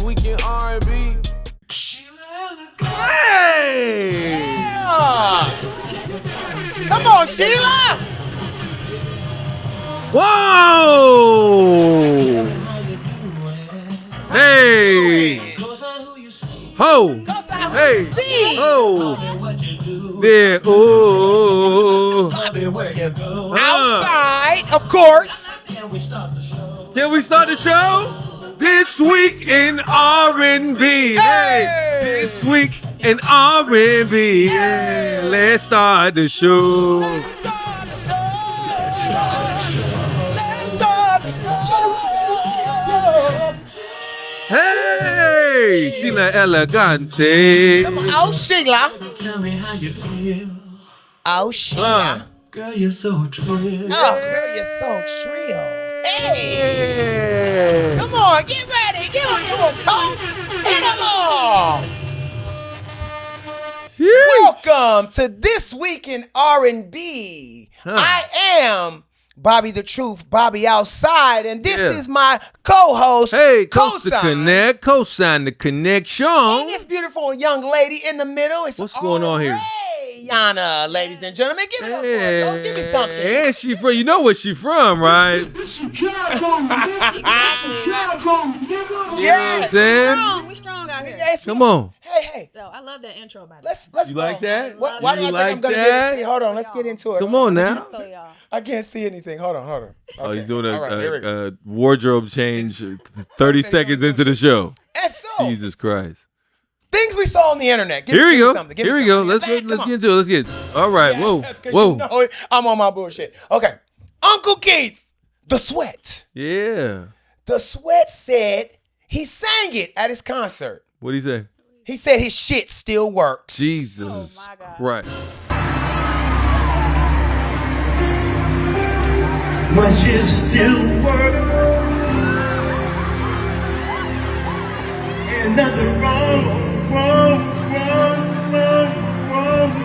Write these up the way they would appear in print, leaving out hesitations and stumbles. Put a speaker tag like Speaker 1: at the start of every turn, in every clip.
Speaker 1: This week in R&B.
Speaker 2: Hey!
Speaker 3: Yeah. Come on, Sheila.
Speaker 2: Whoa! Hey! Ho! Hey! Ho! Yeah! Oh!
Speaker 3: Outside, of course.
Speaker 2: Can we start the show? This week in R&B. Hey! This week in R&B. Yeah. Let's start the show. Hey, Sheila Elegante.
Speaker 3: Oh, Sheila.
Speaker 4: Tell me how you feel.
Speaker 3: Oh, Sheila.
Speaker 4: Girl, you're so true.
Speaker 3: Oh, girl, you're so shrill. Hey. Come on, get ready. Get on to a pump. Hit them all. Welcome to This Week in R&B. I am Bobby the Truth, Bobby Outside, and this is my co-host,
Speaker 2: Hey, Coast to
Speaker 3: Kosine.
Speaker 2: Connect, Kosine the connection.
Speaker 3: And this beautiful young lady in the middle is
Speaker 2: What's going on here?
Speaker 3: ARAYawna, ladies and gentlemen. Give me some photos. Give me something.
Speaker 2: And she from, you know where she from, right?
Speaker 3: Yes.
Speaker 2: You know what I'm saying?
Speaker 5: We strong out here.
Speaker 3: Yes,
Speaker 2: Come on.
Speaker 3: Hey.
Speaker 5: So I love that intro, by the way.
Speaker 3: Let's
Speaker 2: You
Speaker 3: go.
Speaker 2: like that?
Speaker 3: Why
Speaker 2: You
Speaker 3: do I think
Speaker 2: like
Speaker 3: I'm gonna
Speaker 2: that?
Speaker 3: get to see? Hold on, let's get into it.
Speaker 2: Come on now.
Speaker 5: So y'all.
Speaker 3: I can't see anything. Hold on.
Speaker 2: Oh,
Speaker 3: Okay.
Speaker 2: he's doing
Speaker 3: All right, here we go.
Speaker 2: a wardrobe change 30 seconds into the show.
Speaker 3: And so,
Speaker 2: Jesus Christ.
Speaker 3: things we saw on the internet.
Speaker 2: Here we go.
Speaker 3: Something. Give
Speaker 2: Here
Speaker 3: me
Speaker 2: we go.
Speaker 3: something.
Speaker 2: Let's
Speaker 3: Come
Speaker 2: get
Speaker 3: on.
Speaker 2: into it. Let's get. All right.
Speaker 3: Yes, 'cause
Speaker 2: Whoa.
Speaker 3: you know I'm on my bullshit. Okay. Uncle Keith, The Sweat.
Speaker 2: Yeah.
Speaker 3: The Sweat said he sang it at his concert.
Speaker 2: What'd he say?
Speaker 3: He said his shit still works.
Speaker 2: Jesus
Speaker 5: my God.
Speaker 2: Christ.
Speaker 4: My shit still work. Ain't nothing wrong,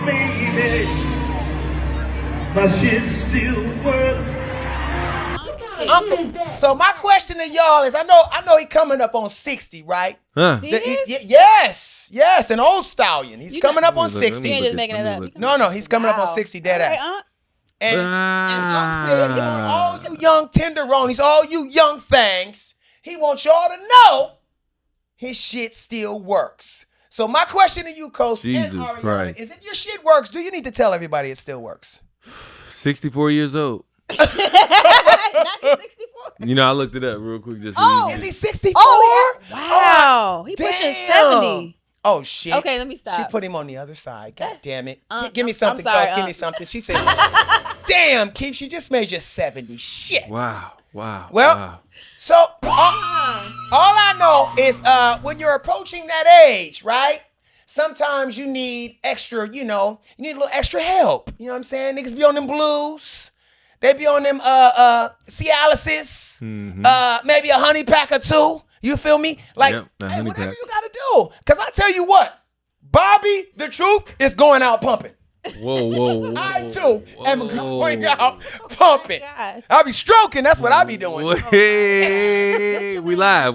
Speaker 4: baby. My shit still work.
Speaker 3: Uncle, so my question to y'all is, I know he coming up on 60, right?
Speaker 2: Huh?
Speaker 5: He is?
Speaker 3: Yes, an old stallion. He's coming up on
Speaker 2: Let me
Speaker 3: 60.
Speaker 5: You ain't
Speaker 2: look
Speaker 5: just making
Speaker 2: let
Speaker 5: it
Speaker 2: me
Speaker 5: up.
Speaker 2: look.
Speaker 3: No, he's coming up on
Speaker 5: Wow.
Speaker 3: 60 dead
Speaker 5: All right,
Speaker 3: ass.
Speaker 5: Aunt.
Speaker 3: And Unc said he want all you young tenderonis, all you young things, he wants y'all to know his shit still works. So my question to you, Coach,
Speaker 2: Jesus
Speaker 3: and Ariana,
Speaker 2: Christ.
Speaker 3: is if your shit works, do you need to tell everybody it still works?
Speaker 2: 64 years old.
Speaker 5: Not the 64.
Speaker 2: You know, I looked it up real quick just so
Speaker 5: Oh.
Speaker 2: you
Speaker 3: Is
Speaker 2: know.
Speaker 3: he 64?
Speaker 5: Oh, wow. He pushing
Speaker 3: damn.
Speaker 5: 70.
Speaker 3: Oh, shit.
Speaker 5: Okay, let me stop.
Speaker 3: She put him on the other side. God
Speaker 5: That's-
Speaker 3: damn it.
Speaker 5: I'm
Speaker 3: Give me something,
Speaker 5: sorry,
Speaker 3: Coach. Give me something. She said, damn, Keith, she just made you 70. Shit.
Speaker 2: Wow.
Speaker 3: Well,
Speaker 2: wow.
Speaker 3: So all I know is when you're approaching that age, right? Sometimes you need extra, you need a little extra help. You know what I'm saying? Niggas be on them blues. They be on them Cialises. Maybe a honey pack or two. You feel me? Like,
Speaker 2: Yep, a
Speaker 3: hey,
Speaker 2: honey
Speaker 3: whatever
Speaker 2: pack.
Speaker 3: you gotta do. Cause I tell you what, Bobby the Truth is going out pumping.
Speaker 2: Whoa.
Speaker 3: I too am going out pumping.
Speaker 5: God.
Speaker 3: I'll be stroking. That's what I be doing.
Speaker 2: Hey, we live.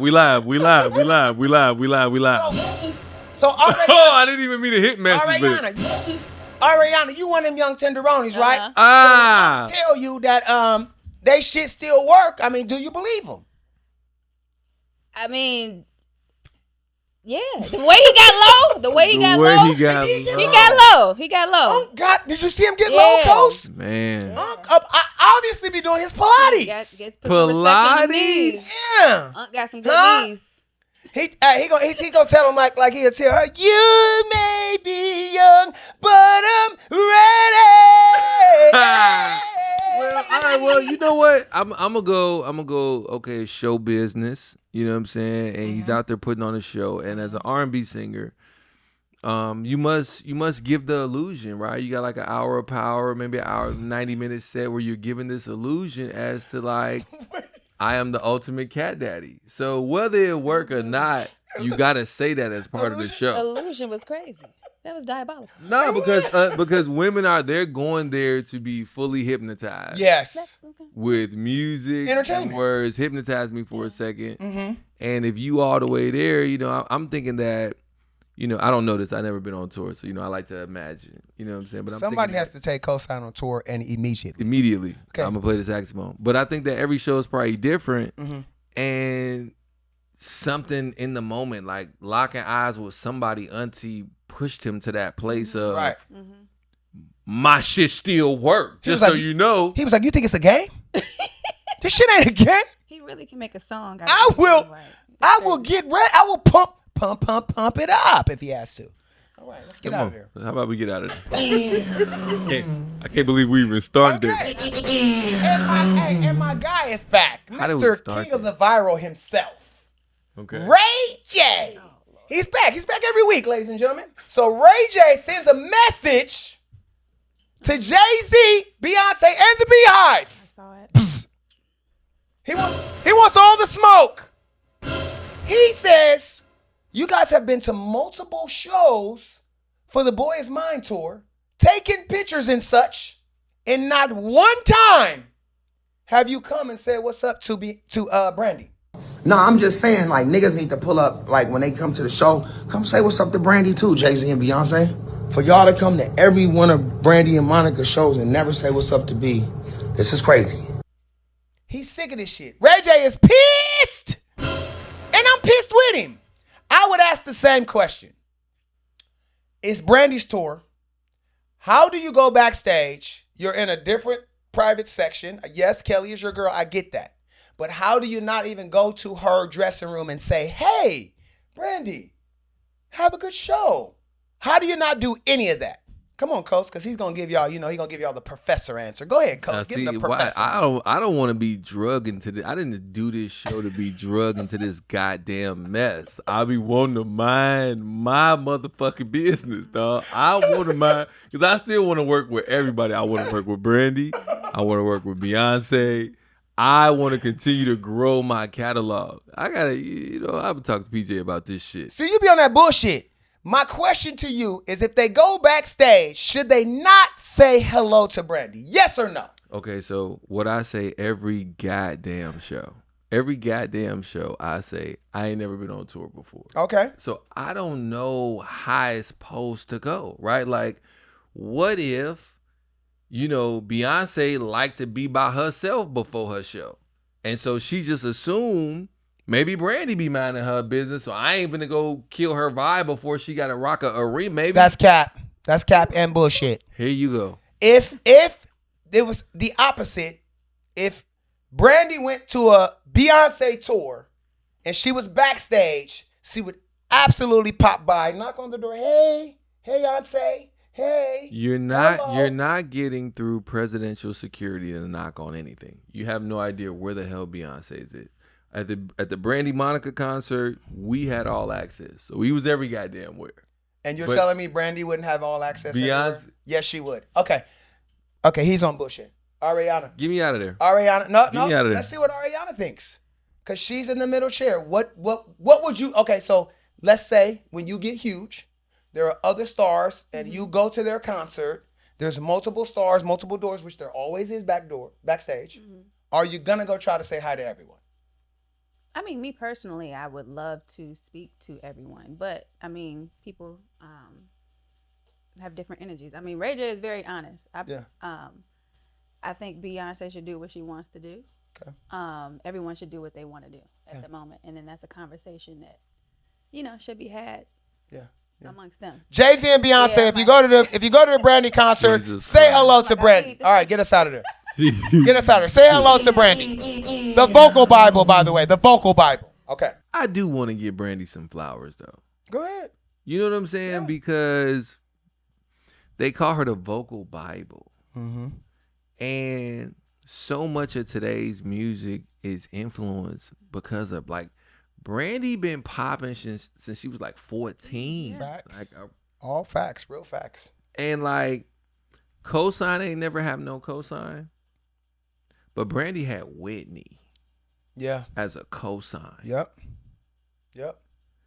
Speaker 3: So
Speaker 2: Oh, I didn't even mean to hit message.
Speaker 3: Ariana, you one of them young tenderonis, right?
Speaker 5: Uh-huh.
Speaker 2: Ah.
Speaker 3: So I tell you that they shit still work. I mean, do you believe them?
Speaker 5: I mean, yeah. The way he got low. He got low.
Speaker 3: Oh God, did you see him get
Speaker 5: Yeah.
Speaker 3: low, Coast?
Speaker 2: Man.
Speaker 3: I obviously be doing his Pilates.
Speaker 5: Get put some respect on the knees.
Speaker 3: Yeah.
Speaker 5: Unc got some good
Speaker 3: Huh?
Speaker 5: knees.
Speaker 3: He gonna tell him like he'll tell her, you may be young, but I'm ready.
Speaker 2: Well, all right. Well, you know what? I'm gonna go. Okay, show business. You know what I'm saying? And he's out there putting on a show. And as an R&B singer, you must give the illusion, right? You got like an hour of power, maybe an hour, 90-minute set where you're giving this illusion as to like, I am the ultimate cat daddy. So whether it work or not, you gotta say that as part of the show.
Speaker 5: Illusion was crazy. That was diabolical.
Speaker 2: No, because women they're going there to be fully hypnotized.
Speaker 3: Yes.
Speaker 5: Okay.
Speaker 2: With music,
Speaker 3: Entertainment.
Speaker 2: and words, hypnotize me for a second.
Speaker 3: Mm-hmm.
Speaker 2: And if you all the way there, I'm thinking that, I don't know this. I've never been on tour, so I like to imagine. You know what I'm saying? But
Speaker 3: Somebody has to take Kosine on tour and immediately. Okay.
Speaker 2: I'm gonna play the saxophone. But I think that every show is probably different,
Speaker 3: Mm-hmm.
Speaker 2: and something in the moment, like locking eyes with somebody, auntie pushed him to that place of
Speaker 3: Right.
Speaker 2: my shit still work. Just so you know.
Speaker 3: He was like, "You think it's a game? This shit ain't a game.
Speaker 5: He really can make a song.
Speaker 3: I will get ready. I will pump it up if he has to." All right, let's get out of here.
Speaker 2: How about we get out of there? I can't believe we even started
Speaker 3: Okay.
Speaker 2: this.
Speaker 3: And my guy is back.
Speaker 2: How did we
Speaker 3: Mr.
Speaker 2: start
Speaker 3: King of the Viral himself.
Speaker 2: Okay.
Speaker 3: Ray J. He's back. He's back every week, ladies and gentlemen. So Ray J sends a message to Jay-Z, Beyonce, and the Beehive.
Speaker 5: I saw it.
Speaker 3: Psst. He wants all the smoke. He says, you guys have been to multiple shows for the Boy Is Mine tour, taking pictures and such, and not one time have you come and said what's up to Brandy.
Speaker 1: No, I'm just saying, like, niggas need to pull up, like, when they come to the show, come say what's up to Brandy, too, Jay-Z and Beyonce. For y'all to come to every one of Brandy and Monica's shows and never say what's up to B, this is crazy.
Speaker 3: He's sick of this shit. Ray J is pissed, and I'm pissed with him. I would ask the same question. It's Brandy's tour. How do you go backstage? You're in a different private section. Yes, Kelly is your girl. I get that. But how do you not even go to her dressing room and say, hey, Brandy, have a good show? How do you not do any of that? Come on, Coach, because he's going to give y'all, he's going to give y'all the professor answer. Go ahead, Coach. Give him the professor answer.
Speaker 2: I don't want to be drugged into this. I didn't do this show to be drugged into this goddamn mess. I be wanting to mind my motherfucking business, dog. I want to mind, because I still want to work with everybody. I want to work with Brandy. I want to work with Beyonce. I want to continue to grow my catalog. I got to, I've been talking to PJ about this shit.
Speaker 3: See, you be on that bullshit. My question to you is, if they go backstage, should they not say hello to Brandy? Yes or no?
Speaker 2: Okay, so what I say every goddamn show I say, I ain't never been on tour before.
Speaker 3: Okay.
Speaker 2: So I don't know how it's supposed to go, right? Like, what if, Beyonce liked to be by herself before her show, and so she just assumed maybe Brandy be minding her business, so I ain't gonna go kill her vibe before she got to rock a arena. Maybe
Speaker 3: that's cap. That's cap and bullshit.
Speaker 2: Here you go.
Speaker 3: If it was the opposite, if Brandy went to a Beyonce tour and she was backstage, she would absolutely pop by, knock on the door. Hey, Beyonce. Hey.
Speaker 2: You're not getting through presidential security to knock on anything. You have no idea where the hell Beyonce is. At the Brandy Monica concert, we had all access. So we was every goddamn where.
Speaker 3: And you're telling me Brandy wouldn't have all access
Speaker 2: Beyonce?
Speaker 3: everywhere? Yes, she would. Okay, he's on bullshit. ARAYawna.
Speaker 2: Get me out of there.
Speaker 3: ARAYawna. No.
Speaker 2: Me out of there.
Speaker 3: Let's see what ARAYawna thinks. Because she's in the middle chair. What would you... Okay, so let's say when you get huge, there are other stars, and you go to their concert. There's multiple stars, multiple doors, which there always is backstage. Mm-hmm. Are you going to go try to say hi to everyone?
Speaker 5: I mean, me personally, I would love to speak to everyone, but I mean, people have different energies. I mean, Ray J is very honest. I think Beyonce should do what she wants to do. Okay. Everyone should do what they want to do at the moment, and then that's a conversation that should be had. Yeah. Amongst them.
Speaker 3: Jay-Z and Beyonce, if you go to the Brandy concert, say hello to Brandy. All right, get us out of there. Get us out of there. Say hello to Brandy. The vocal Bible, by the way. The vocal Bible. Okay.
Speaker 2: I do want to give Brandy some flowers, though.
Speaker 3: Go ahead.
Speaker 2: You know what I'm saying? Yeah. Because they call her the vocal Bible. Mm-hmm. And so much of today's music is influenced because of, like, Brandy been popping since she was like 14.
Speaker 3: Facts. All facts, real facts.
Speaker 2: And like, Kosine ain't never have no cosign, but Brandy had Whitney.
Speaker 3: Yeah.
Speaker 2: As a cosign.
Speaker 3: Yep.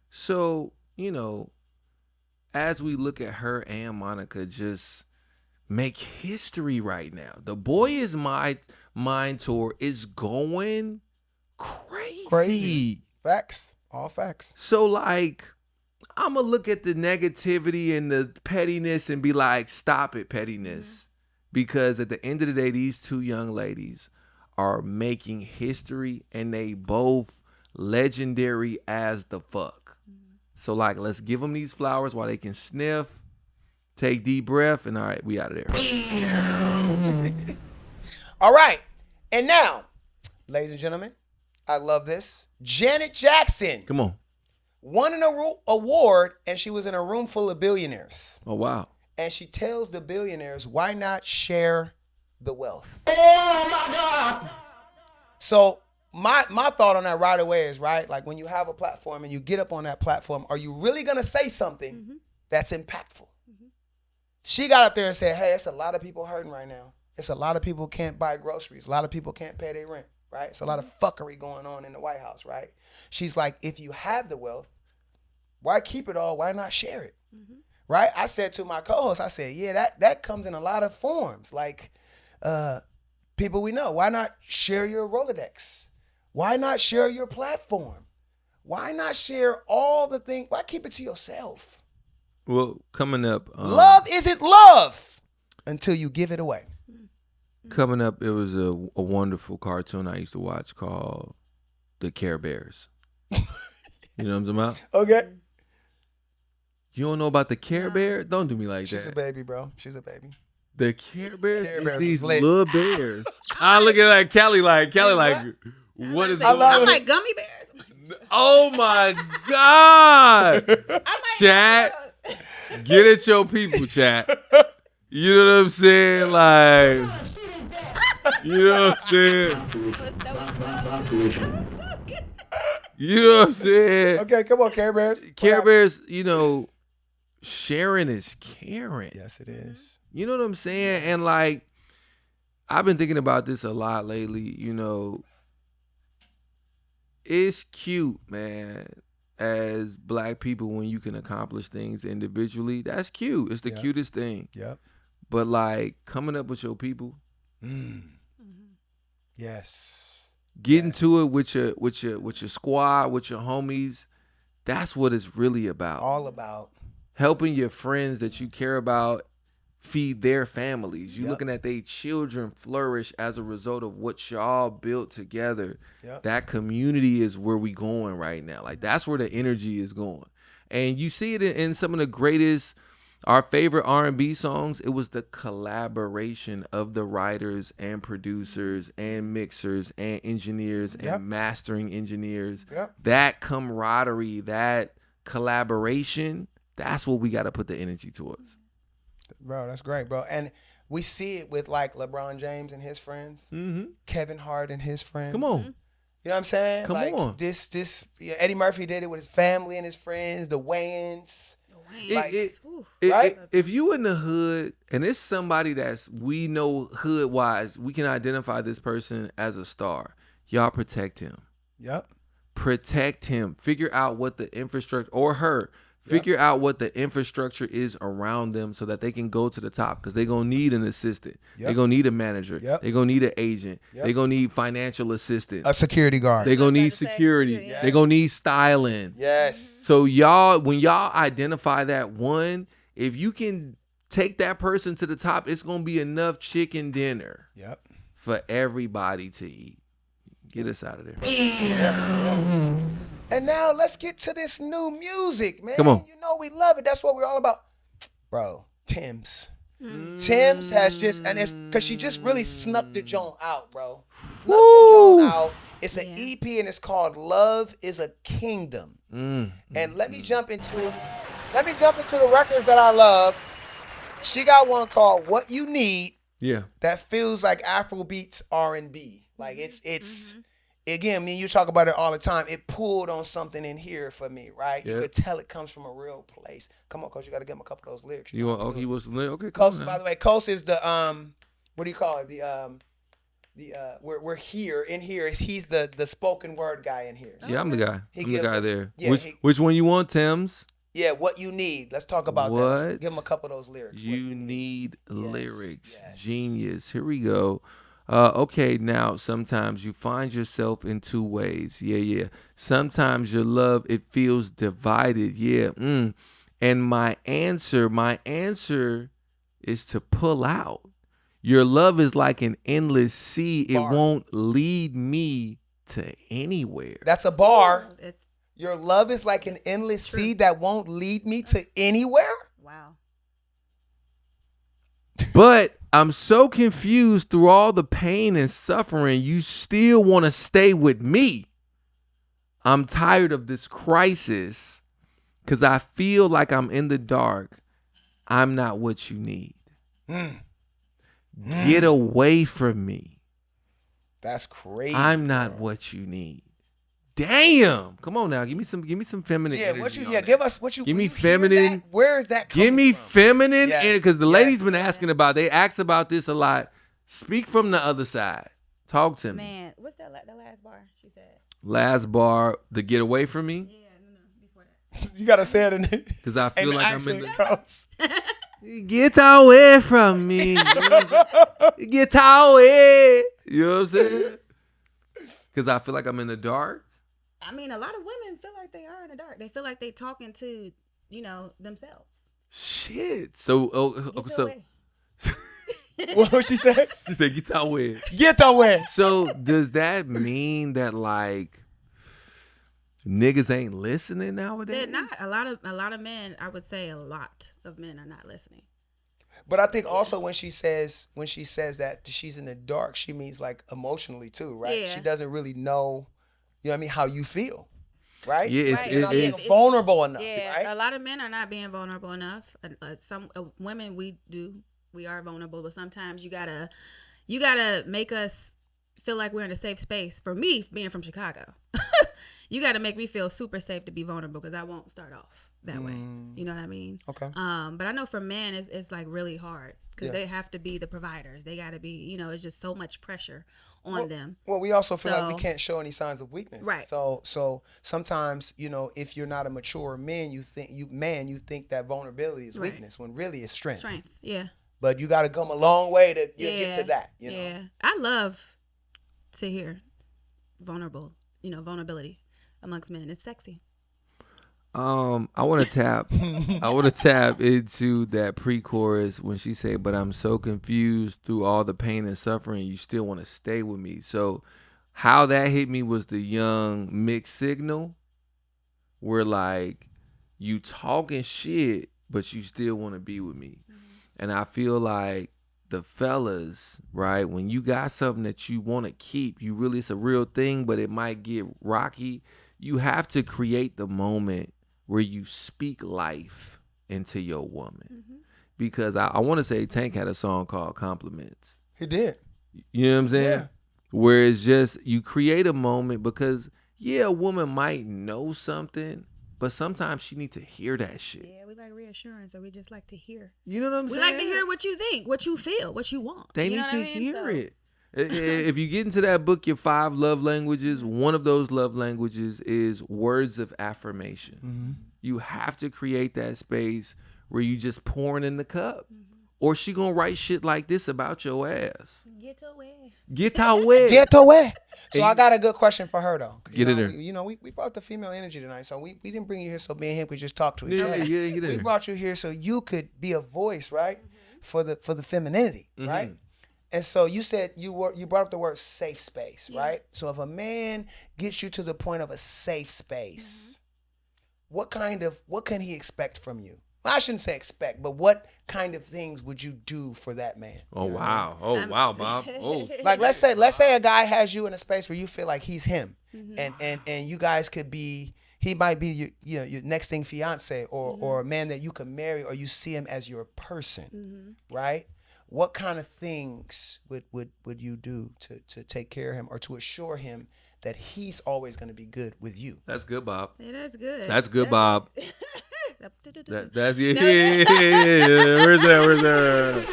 Speaker 2: So, as we look at her and Monica just make history right now. The Boy Is Mine tour is going crazy.
Speaker 3: Facts. All facts.
Speaker 2: So like, I'm gonna look at the negativity and the pettiness and be like, stop it, pettiness. Because at the end of the day, these two young ladies are making history, and they both legendary as the fuck. So like, let's give them these flowers while they can sniff, take deep breath, and all right, we out of there.
Speaker 3: All right. And now, ladies and gentlemen, I love this. Janet Jackson
Speaker 2: Come on.
Speaker 3: won an award, and she was in a room full of billionaires.
Speaker 2: Oh, wow.
Speaker 3: And she tells the billionaires, why not share the wealth? Oh, my God. So my thought on that right away is, right, like when you have a platform and you get up on that platform, are you really going to say something that's impactful? She got up there and said, hey, it's a lot of people hurting right now. It's a lot of people can't buy groceries. A lot of people can't pay their rent, right? It's a lot of fuckery going on in the White House, right? She's like, if you have the wealth, why keep it all? Why not share it? Right? I said to my co-host, I said, yeah, that comes in a lot of forms. Like people we know, why not share your Rolodex? Why not share your platform? Why not share all the things? Why keep it to yourself?
Speaker 2: Well, coming up.
Speaker 3: Love isn't love until you give it away.
Speaker 2: Coming up, it was a wonderful cartoon I used to watch called The Care Bears. You know what I'm talking about?
Speaker 3: Okay.
Speaker 2: You don't know about the Care Bear? Don't do me like
Speaker 3: She's
Speaker 2: that.
Speaker 3: a baby, bro. She's a baby.
Speaker 2: The Care Bears
Speaker 3: Care
Speaker 2: is
Speaker 3: Bears
Speaker 2: these
Speaker 3: is lit.
Speaker 2: little bears. I look at like Callie like, what is going
Speaker 3: love
Speaker 5: I'm
Speaker 3: it.
Speaker 5: like gummy bears.
Speaker 2: Oh my God.
Speaker 5: I'm like,
Speaker 2: Chat, get at your people, chat. You know what I'm saying? Like, you know what I'm saying?
Speaker 5: that was so good.
Speaker 2: You know what I'm saying?
Speaker 3: Okay, come on, Care Bears.
Speaker 2: Care Bears, you know, sharing is caring.
Speaker 3: Yes, it is.
Speaker 2: You know what I'm saying? And like, I've been thinking about this a lot lately. You know, it's cute, man, as Black people when you can accomplish things individually. That's cute. It's the cutest thing.
Speaker 3: Yep.
Speaker 2: But like, coming up with your people,
Speaker 3: Yes.
Speaker 2: getting to it with your squad, with your homies, that's what it's really about.
Speaker 3: All about.
Speaker 2: Helping your friends that you care about feed their families. You
Speaker 3: Yep.
Speaker 2: looking at their children flourish as a result of what y'all built together.
Speaker 3: Yep.
Speaker 2: That community is where we going right now. Like, that's where the energy is going. And you see it in some of the greatest, our favorite R&B songs. It was the collaboration of the writers and producers and mixers and engineers
Speaker 3: Yep.
Speaker 2: and mastering engineers.
Speaker 3: Yep.
Speaker 2: That camaraderie, that collaboration, that's what we got to put the energy towards.
Speaker 3: Bro, that's great, bro. And we see it with like LeBron James and his friends, Kevin Hart and his friends.
Speaker 2: Come on.
Speaker 3: You know what I'm saying?
Speaker 2: Come
Speaker 3: like
Speaker 2: on.
Speaker 3: This Eddie Murphy did it with his family and his friends, the Wayans.
Speaker 2: If you in the hood and it's somebody that's we know hood wise, we can identify this person as a star. Y'all protect him.
Speaker 3: Yep.
Speaker 2: Protect him. Figure out what the infrastructure or her. Figure out what the infrastructure is around them so that they can go to the top, because they're going to need an assistant.
Speaker 3: Yep.
Speaker 2: They're going to need a manager.
Speaker 3: Yep.
Speaker 2: They're going to need an agent.
Speaker 3: Yep.
Speaker 2: They're going to need financial assistance.
Speaker 3: A security guard.
Speaker 2: They're going to need
Speaker 5: Say
Speaker 2: security.
Speaker 5: security.
Speaker 2: They're going to need styling.
Speaker 3: Yes.
Speaker 2: So y'all, when y'all identify that one, if you can take that person to the top, it's going to be enough chicken dinner
Speaker 3: Yep.
Speaker 2: for everybody to eat. Get us out of there.
Speaker 3: And now let's get to this new music, man.
Speaker 2: Come on.
Speaker 3: You know we love it. That's what we're all about. Bro, Tems. Tems has just, and it's because she just really snuck the joint out, bro. Snuck the joint out. It's an EP and it's called Love is a Kingdom. And let me jump into the records that I love. She got one called What You Need
Speaker 2: Yeah.
Speaker 3: that feels like Afrobeats R&B. Like it's again, me and you talk about it all the time. It pulled on something in here for me, right? You
Speaker 2: Yeah.
Speaker 3: could tell it comes from a real place. Come on, Coach, you got to give him a couple of those lyrics.
Speaker 2: You want? Okay, you want some? Okay, come
Speaker 3: Coach,
Speaker 2: on
Speaker 3: by
Speaker 2: now.
Speaker 3: the way, Coach is the what do you call it? We're here in here. He's the spoken word guy in here.
Speaker 2: Yeah, I'm the guy.
Speaker 3: He
Speaker 2: I'm the
Speaker 3: gives
Speaker 2: guy
Speaker 3: us-
Speaker 2: there.
Speaker 3: yeah,
Speaker 2: Which one you want, Tems?
Speaker 3: Yeah, what you need. Let's talk about that.
Speaker 2: What
Speaker 3: Let's give them a couple of those lyrics. What
Speaker 2: you need lyrics.
Speaker 3: Yes.
Speaker 2: Genius. Here we go. Okay, now sometimes you find yourself in two ways. Yeah. Sometimes your love, it feels divided. Yeah. And my answer is to pull out. Your love is like an endless sea. It
Speaker 3: Bar.
Speaker 2: won't lead me to anywhere.
Speaker 3: That's a bar.
Speaker 5: It's
Speaker 3: Your love is like an endless sea that won't lead me to anywhere?
Speaker 5: wow.
Speaker 2: But I'm so confused through all the pain and suffering. You still want to stay with me. I'm tired of this crisis because I feel like I'm in the dark. I'm not what you need. Get away from me.
Speaker 3: That's crazy.
Speaker 2: I'm not what you need. Damn. Come on now. Give me some feminine
Speaker 3: Yeah,
Speaker 2: energy.
Speaker 3: what you
Speaker 2: on
Speaker 3: yeah,
Speaker 2: that.
Speaker 3: give us what you
Speaker 2: Give me
Speaker 3: when you hear
Speaker 2: feminine.
Speaker 3: that, where is that coming
Speaker 2: Give me
Speaker 3: from?
Speaker 2: feminine,
Speaker 3: Yes,
Speaker 2: because the
Speaker 3: yes.
Speaker 2: ladies been asking about. They ask about this a lot. Speak from the other side. Talk to me.
Speaker 5: Man, what's that? The last bar she said.
Speaker 2: Last bar, the get away from me,
Speaker 5: Yeah, no, before that.
Speaker 3: You gotta say it in
Speaker 2: because I feel like I'm in the.
Speaker 3: goes.
Speaker 2: Get away from me. Get away. You know what I'm saying? Because I feel like I'm in the dark.
Speaker 5: I mean, a lot of women feel like they are in the dark. They feel like they talking to, themselves.
Speaker 2: Shit. So,
Speaker 5: Get
Speaker 2: so
Speaker 5: away.
Speaker 3: What she said?
Speaker 2: she said, get away.
Speaker 3: Get away.
Speaker 2: So does that mean that like niggas ain't listening nowadays?
Speaker 5: They're not. A lot of men. I would say a lot of men are not listening.
Speaker 3: But I think also when she says that she's in the dark, she means like emotionally too, right?
Speaker 5: Yeah.
Speaker 3: She doesn't really know, you know what I mean, how you feel, right?
Speaker 2: Yeah,
Speaker 5: Right.
Speaker 3: You're not being
Speaker 2: it's
Speaker 3: vulnerable enough,
Speaker 5: Yeah,
Speaker 3: right?
Speaker 5: a lot of men are not being vulnerable enough. Some women we are vulnerable, but sometimes you gotta make us feel like we're in a safe space. For me, being from Chicago, you gotta make me feel super safe to be vulnerable because I won't start off that way. You know what I mean?
Speaker 3: Okay.
Speaker 5: But I know for men, it's like really hard because
Speaker 3: Yeah.
Speaker 5: they have to be the providers. They gotta be, it's just so much pressure on them.
Speaker 3: Well, we also feel like we
Speaker 5: So-
Speaker 3: can't show any signs of weakness.
Speaker 5: Right.
Speaker 3: So sometimes, if you're not a mature man, you think that vulnerability is
Speaker 5: Right.
Speaker 3: weakness when really it's strength.
Speaker 5: Strength, yeah.
Speaker 3: But you got to come a long way to get to that,
Speaker 5: Yeah, I love to hear vulnerability amongst men. It's sexy.
Speaker 2: I want to tap into that pre-chorus when she said, "But I'm so confused through all the pain and suffering. You still want to stay with me." So, how that hit me was the young mixed signal, where like you talking shit, but you still want to be with me. And I feel like the fellas, right, when you got something that you want to keep, it's a real thing, but it might get rocky. You have to create the moment where you speak life into your woman. Because I want to say Tank had a song called Compliments.
Speaker 3: He did.
Speaker 2: You know what I'm saying?
Speaker 3: Yeah.
Speaker 2: Where it's just you create a moment because, a woman might know something, but sometimes she needs to hear that shit.
Speaker 5: Yeah, we like reassurance, so we just like to hear.
Speaker 2: You know what I'm
Speaker 5: We
Speaker 2: saying?
Speaker 5: like to hear what you think, what you feel, what you want.
Speaker 2: They
Speaker 5: You
Speaker 2: need
Speaker 5: know
Speaker 2: to
Speaker 5: what I mean?
Speaker 2: hear
Speaker 5: So-
Speaker 2: it. If you get into that book, Your 5 Love Languages, one of those love languages is words of affirmation. You have to create that space where you just pouring in the cup. Or she gonna write shit like this about your ass.
Speaker 5: Get away.
Speaker 2: Get away.
Speaker 3: Get away. So
Speaker 2: And
Speaker 3: I got a good question for her though.
Speaker 2: Get in there.
Speaker 3: We brought the female energy tonight, so we didn't bring you here so me and him could just talk to each
Speaker 2: Yeah,
Speaker 3: other.
Speaker 2: get in
Speaker 3: We
Speaker 2: there.
Speaker 3: brought you here so you could be a voice, right, for the femininity, right? And so you said you brought up the word safe space, right? So if a man gets you to the point of a safe space, what can he expect from you? Well, I shouldn't say expect, but what kind of things would you do for that man?
Speaker 2: Oh wow. Oh wow, Bob. Oh.
Speaker 3: Like let's say a guy has you in a space where you feel like he's him, and you guys could be. He might be your next thing fiance or a man that you can marry, or you see him as your person, right? What kind of things would you do to take care of him or to assure him that he's always going to be good with you?
Speaker 2: That's good, Bob.
Speaker 5: Yeah, that's good.
Speaker 2: That's good, Bob.
Speaker 5: That-
Speaker 2: That's yeah. Where's that?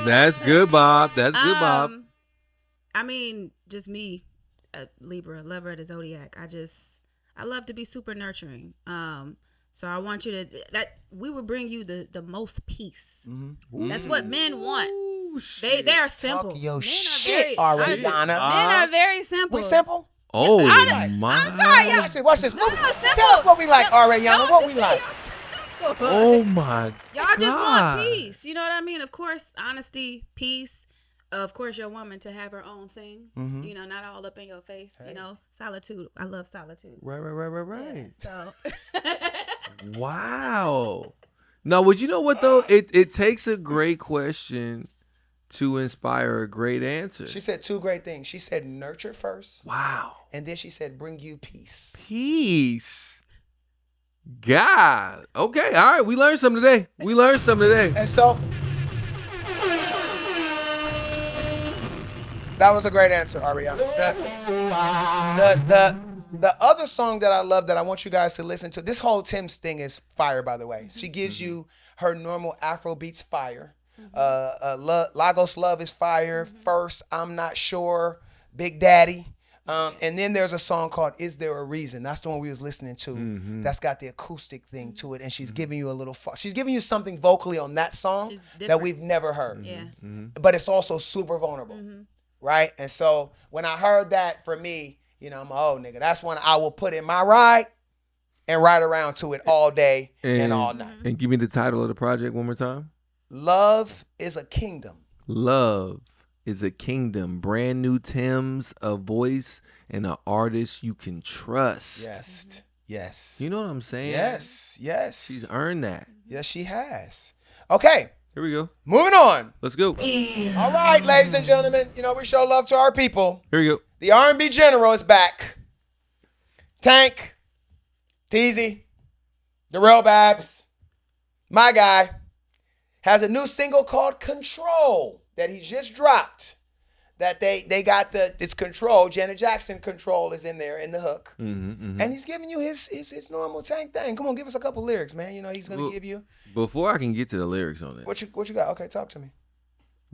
Speaker 2: That's good, Bob. That's good, Bob.
Speaker 5: I mean, just me, a Libra, lover of the zodiac. I love to be super nurturing. So I want you to that we will bring you the most peace. That's what men want. They are simple.
Speaker 3: Talk your
Speaker 5: men
Speaker 3: shit,
Speaker 5: are very,
Speaker 3: Ariana.
Speaker 5: Men are very simple.
Speaker 3: We simple?
Speaker 2: Oh
Speaker 5: I'm
Speaker 2: my!
Speaker 5: sorry, y'all.
Speaker 3: Watch this.
Speaker 5: No, simple.
Speaker 3: Tell us what we like,
Speaker 5: Simple.
Speaker 3: Ariana. What we like.
Speaker 2: Oh my!
Speaker 5: Y'all just want peace. You know what I mean? Of course, honesty, peace. Of course, your woman to have her own thing. You know, not all up in your face. Hey. You know, solitude. I love solitude.
Speaker 2: Right.
Speaker 5: Yeah, so.
Speaker 2: Wow. Now, would you know what though? It takes a great question to inspire a great answer.
Speaker 3: She said two great things. She said nurture first.
Speaker 2: Wow.
Speaker 3: And then she said bring you peace.
Speaker 2: Peace. God. Okay. All right. We learned something today.
Speaker 3: And so that was a great answer, Ariana. The other song that I love that I want you guys to listen to, this whole Tems thing is fire, by the way. She gives you her normal Afro beats fire. Lagos Love is fire. First, I'm Not Sure, Big Daddy. And then there's a song called Is There a Reason? That's the one we was listening to. That's got the acoustic thing to it. And she's giving you a little, she's giving you something vocally on that song that we've never heard.
Speaker 5: Yeah.
Speaker 3: But it's also super vulnerable. Right? And so when I heard that, for me, you know, I'm nigga, that's one I will put in my ride and ride around to it all day and all night.
Speaker 2: And give me the title of the project one more time.
Speaker 3: Love is a Kingdom.
Speaker 2: Love is a Kingdom. Brand new Tems, a voice and an artist you can trust.
Speaker 3: Yes.
Speaker 2: You know what I'm saying?
Speaker 3: Yes.
Speaker 2: She's earned that.
Speaker 3: Yes, she has. Okay.
Speaker 2: Here we go.
Speaker 3: Moving on.
Speaker 2: Let's go.
Speaker 3: All right, ladies and gentlemen, you know, we show love to our people.
Speaker 2: Here we go.
Speaker 3: The R&B General is back. Tank, Teezy, the Real Babs, my guy, has a new single called Control that he just dropped. That they got this Control. Janet Jackson Control is in there in the hook. And he's giving you his normal Tank thing. Come on, give us a couple lyrics, man. You know, he's going to give you.
Speaker 2: Before I can get to the lyrics on it.
Speaker 3: What you got? Okay, talk to me.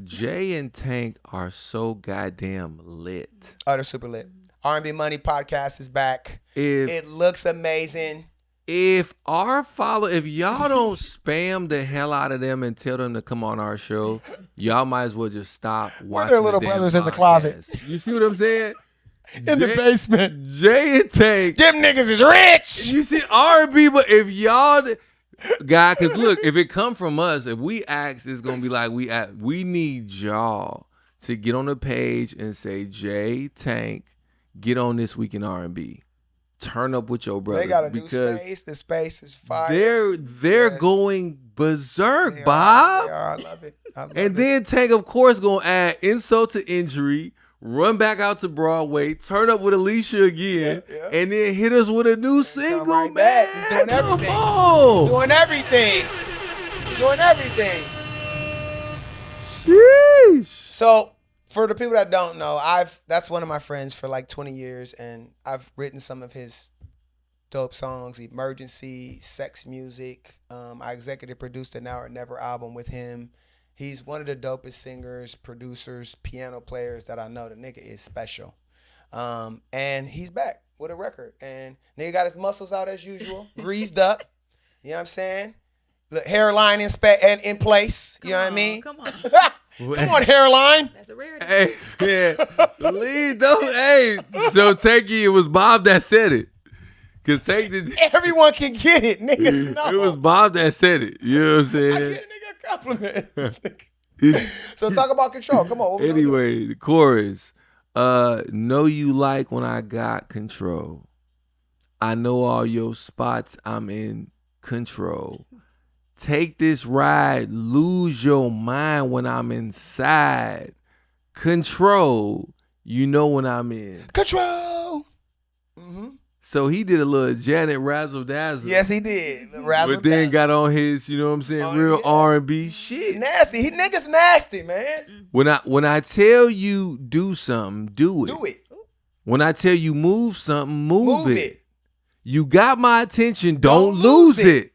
Speaker 2: Jay and Tank are so goddamn lit.
Speaker 3: Oh, they're super lit. R&B Money podcast is back. It looks amazing.
Speaker 2: If y'all don't spam the hell out of them and tell them to come on our show, y'all might as well just stop watching.
Speaker 3: We're their little brothers in the closet.
Speaker 2: You see what I'm saying?
Speaker 3: In the basement.
Speaker 2: Jay and Tank.
Speaker 3: Them niggas is rich.
Speaker 2: You see R&B, but if y'all, God, because look, if it come from us, if we ask, it's gonna be like we need y'all to get on the page and say, Jay, Tank, get on This Week in R&B. Turn up with your brothers.
Speaker 3: They got a new space. The space is fire.
Speaker 2: They're going berserk, Bob.
Speaker 3: They are. I love it.
Speaker 2: And then Tank, of course, gonna add insult to injury, run back out to Broadway, turn up with Alicia again, and then hit us with a new single,
Speaker 3: right
Speaker 2: man.
Speaker 3: He's doing everything. Doing everything.
Speaker 2: Sheesh.
Speaker 3: So, for the people that don't know, that's one of my friends for like 20 years, and I've written some of his dope songs, Emergency, Sex Music. I executive produced the Now or Never album with him. He's one of the dopest singers, producers, piano players that I know. The nigga is special. And he's back with a record. And nigga got his muscles out as usual, greased up. You know what I'm saying? The hairline in place. You know what I mean?
Speaker 5: Come on.
Speaker 3: Come on, hairline.
Speaker 5: That's a rarity.
Speaker 2: Hey, yeah. Leave those. Hey, so Tanky, it was Bob that said it. Because Tank did.
Speaker 3: Everyone can get it. Niggas know.
Speaker 2: It was Bob that said it. You know what I'm saying?
Speaker 3: I get a nigga a compliment. So talk about Control. Come on.
Speaker 2: Anyway, the chorus. Know you like when I got control. I know all your spots. I'm in control. Take this ride, lose your mind when I'm inside. Control, you know when I'm in.
Speaker 3: Control.
Speaker 2: So he did a little Janet Razzle Dazzle.
Speaker 3: Yes, he did.
Speaker 2: But then got on his, you know what I'm saying, real R&B shit.
Speaker 3: Nasty. Niggas nasty, man.
Speaker 2: When I tell you do something, do it.
Speaker 3: Do it.
Speaker 2: When I tell you move something, move it. You got my attention, don't lose it.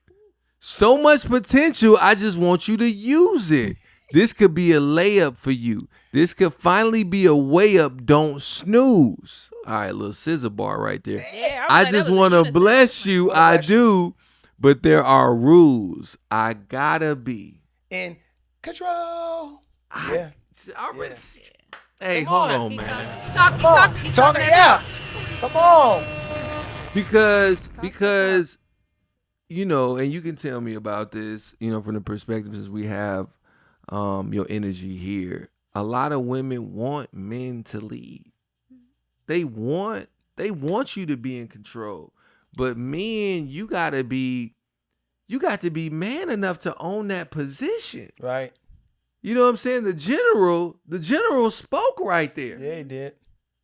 Speaker 2: So much potential, I just want you to use it. This could be a layup for you. This could finally be a way up. Don't snooze. All right, little scissor bar right there.
Speaker 5: Yeah,
Speaker 2: I just want to bless you. I do. But there are rules. I gotta be
Speaker 3: in control. Yeah.
Speaker 2: Hey,
Speaker 3: Come
Speaker 2: hold
Speaker 3: on.
Speaker 2: on, man.
Speaker 3: Talking it out. Come on.
Speaker 2: Because you know, and you can tell me about this, you know, from the perspective as we have your energy here. A lot of women want men to lead. They want you to be in control. But men, you got to be man enough to own that position.
Speaker 3: Right.
Speaker 2: You know what I'm saying? The general spoke right there.
Speaker 3: Yeah, he did.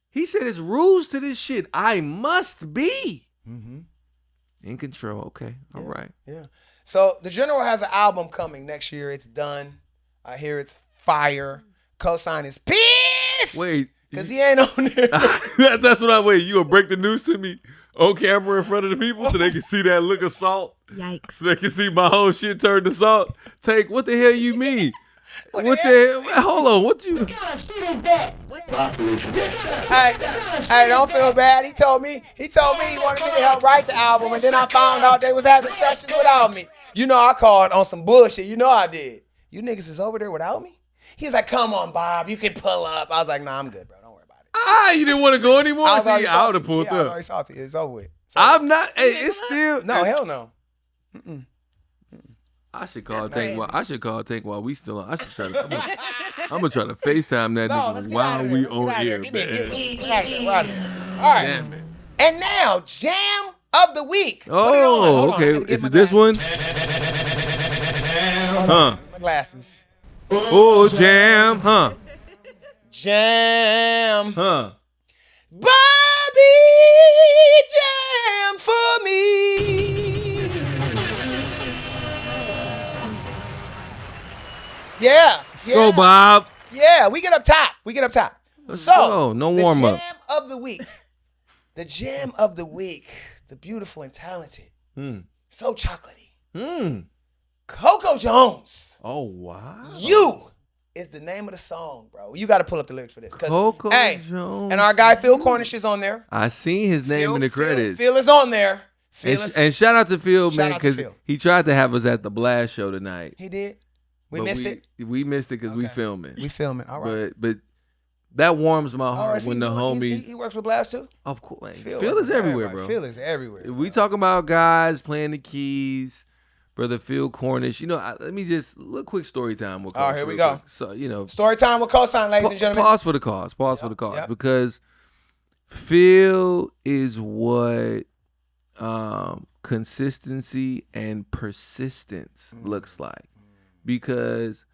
Speaker 2: He said it's rules to this shit. I must be in control. Okay. All right.
Speaker 3: Yeah. So the general has an album coming next year. It's done. I hear it's fire. Kosine is pissed.
Speaker 2: Wait.
Speaker 3: Because he ain't on there.
Speaker 2: That's what I wait. You gonna break the news to me on camera in front of the people so they can see that look of salt?
Speaker 5: Yikes.
Speaker 2: So they can see my whole shit turn to salt? What the hell you mean? What the hell? Hold on. What you?
Speaker 3: Hey, don't feel bad. He told me he wanted me to help write the album, and then I found out they was having sessions without me. You know, I called on some bullshit. You know I did. You niggas is over there without me? He's like, come on, Bob. You can pull up. I was like, nah, I'm good, bro. Don't worry about it.
Speaker 2: You didn't want to go anymore?
Speaker 3: I would
Speaker 2: have pulled
Speaker 3: I was
Speaker 2: up.
Speaker 3: already salty. It's over with.
Speaker 2: I'm not. Hey, it's still.
Speaker 3: No, hell no.
Speaker 2: I should call Tank while we still on. I should try to. I'm gonna try to FaceTime that nigga while we on air, man.
Speaker 3: All right.
Speaker 2: Damn it.
Speaker 3: And now, Jam of the Week.
Speaker 2: Oh, okay. Is it this one? Huh?
Speaker 3: My glasses.
Speaker 2: Oh, Jam, huh?
Speaker 3: Jam.
Speaker 2: Huh?
Speaker 3: Bobby Jam for me. Yeah.
Speaker 2: Let's go, Bob.
Speaker 3: Yeah, we get up top.
Speaker 2: Let's go. No warm up.
Speaker 3: The Jam of the Week. The Jam of the Week. The beautiful and talented. So chocolatey. Coco Jones.
Speaker 2: Oh, wow.
Speaker 3: You is the name of the song, bro. You got to pull up the lyrics for this.
Speaker 2: Coco Jones.
Speaker 3: And our guy Phil Cornish is on there.
Speaker 2: I seen his name in the credits.
Speaker 3: Phil is on there.
Speaker 2: And shout out to Phil, man, because
Speaker 3: Phil.
Speaker 2: he tried to have us at the Blast show tonight.
Speaker 3: He did. We
Speaker 2: But
Speaker 3: missed it.
Speaker 2: We missed it because we filming.
Speaker 3: We filming. All right.
Speaker 2: But that warms my
Speaker 3: All
Speaker 2: heart
Speaker 3: right, so
Speaker 2: when the homies.
Speaker 3: He works with Blast too?
Speaker 2: Of course. Man.
Speaker 3: Phil
Speaker 2: Phil is everywhere, bro.
Speaker 3: Phil is everywhere.
Speaker 2: We talking about guys playing the keys. Brother Phil Cornish. You know, let me just quick story time with Coach.
Speaker 3: All right, here we go.
Speaker 2: Quick. So, you know.
Speaker 3: Story time with Kosine, ladies and gentlemen.
Speaker 2: Pause for the cause. Pause for the cause. Because Phil is what consistency and persistence looks like. Because,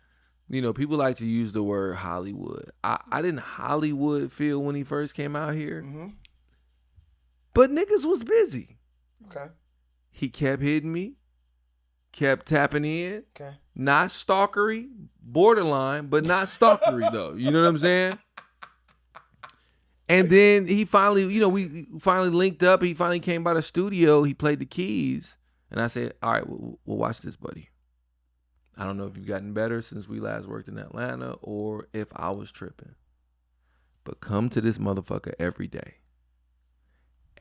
Speaker 2: you know, people like to use the word Hollywood. I didn't Hollywood Phil when he first came out here. But niggas was busy.
Speaker 3: Okay.
Speaker 2: He kept hitting me. Kept tapping in.
Speaker 3: Okay.
Speaker 2: Not stalkery, borderline, but not stalkery though. You know what I'm saying? And then he finally, you know, we finally linked up. He finally came by the studio. He played the keys. And I said, all right, we'll watch this, buddy. I don't know if you've gotten better since we last worked in Atlanta or if I was tripping. But come to this motherfucker every day.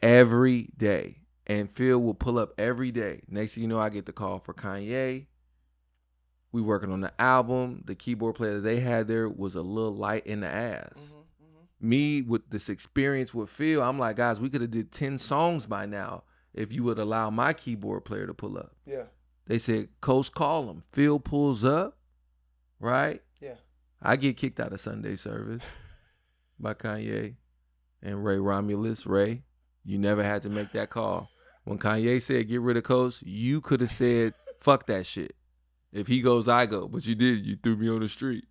Speaker 2: Every day. And Phil will pull up every day. Next thing you know, I get the call for Kanye. We working on the album. The keyboard player that they had there was a little light in the ass. Me with this experience with Phil, I'm like, guys, we could have did 10 songs by now if you would allow my keyboard player to pull up.
Speaker 3: Yeah.
Speaker 2: They said, Coach, call him. Phil pulls up, right?
Speaker 3: Yeah.
Speaker 2: I get kicked out of Sunday service by Kanye and Ray Romulus. Ray, you never had to make that call. When Kanye said, get rid of Coach, you could have said, fuck that shit. If he goes, I go. But you did. You threw me on the street.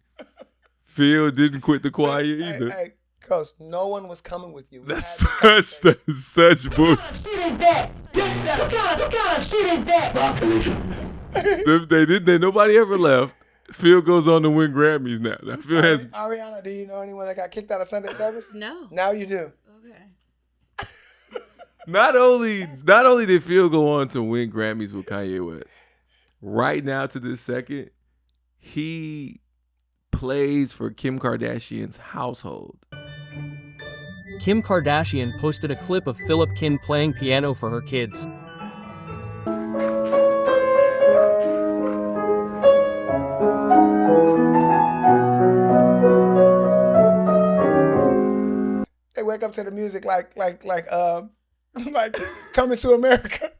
Speaker 2: Phil didn't quit the choir either.
Speaker 3: Hey, Coach, no one was coming with you.
Speaker 2: That's such bullshit. Nobody ever left. Phil goes on to win Grammys now. Phil has.
Speaker 3: Ariana, do you know anyone that got kicked out of Sunday service?
Speaker 5: No.
Speaker 3: Now you do.
Speaker 5: Okay.
Speaker 2: Not only did Phil go on to win Grammys with Kanye West, right now to this second, he plays for Kim Kardashian's household.
Speaker 6: Kim Kardashian posted a clip of Philip Kin playing piano for her kids.
Speaker 3: They wake up to the music like Coming to America.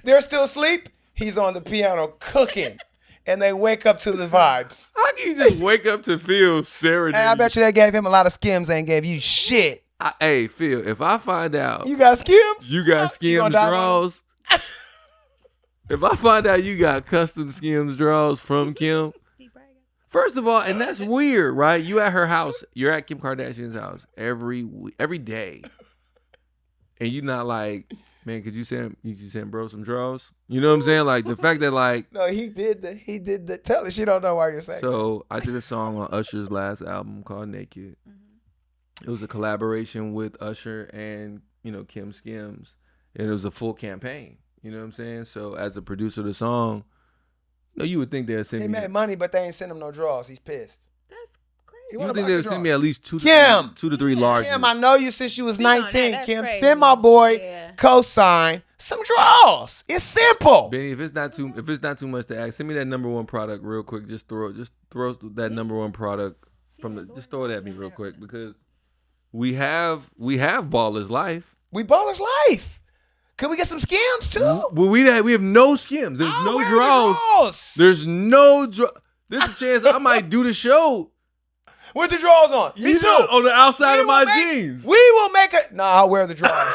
Speaker 3: They're still asleep. He's on the piano cooking, and they wake up to the vibes.
Speaker 2: How can you just wake up to Phil serenade?
Speaker 3: Hey, I bet you they gave him a lot of Skims. They ain't gave you shit.
Speaker 2: Hey, Phil, if I find out
Speaker 3: You got Skims?
Speaker 2: you got
Speaker 3: You
Speaker 2: Skims
Speaker 3: gonna die,
Speaker 2: draws, if I find out you got custom Skims draws from Kim, first of all, and that's weird, right? You at her house, you're at Kim Kardashian's house every day, and you not like, man, could you send bro some draws? You know what I'm saying? Like the fact that like,
Speaker 3: No, he did the. Tell her she don't know why you're saying.
Speaker 2: so I did a song on Usher's last album called Naked. It was a collaboration with Usher and Kim Skims, and it was a full campaign. You know what I'm saying? So as a producer of the song, you would think they'd send
Speaker 3: They
Speaker 2: me.
Speaker 3: made money, but they ain't sent him no draws. He's pissed.
Speaker 5: That's crazy.
Speaker 3: He
Speaker 2: You
Speaker 3: want
Speaker 2: would
Speaker 3: a
Speaker 2: think
Speaker 3: bunch
Speaker 2: they'd
Speaker 3: of
Speaker 2: send me
Speaker 3: draws.
Speaker 2: at least two
Speaker 3: Kim!
Speaker 2: to three large.
Speaker 3: Kim, I know you since you was
Speaker 5: We know
Speaker 3: 19.
Speaker 5: that's
Speaker 3: Kim,
Speaker 5: crazy.
Speaker 3: send my boy
Speaker 5: Yeah.
Speaker 3: Cosign some draws. It's simple.
Speaker 2: Benny, if it's not too much to ask, send me that number one product real quick. Just throw that number one product just throw it at me real quick, because we have Baller's Life.
Speaker 3: We Baller's Life. Could we get some Skims too?
Speaker 2: Well, we have no Skims. There's
Speaker 3: I'll
Speaker 2: no
Speaker 3: wear the
Speaker 2: draws.
Speaker 3: draws.
Speaker 2: There's no draw. There's a chance I might do the show.
Speaker 3: With the drawers on. Me too.
Speaker 2: On the outside
Speaker 3: We
Speaker 2: of my
Speaker 3: will make-
Speaker 2: jeans.
Speaker 3: We will make it. Nah, I'll wear the drawers.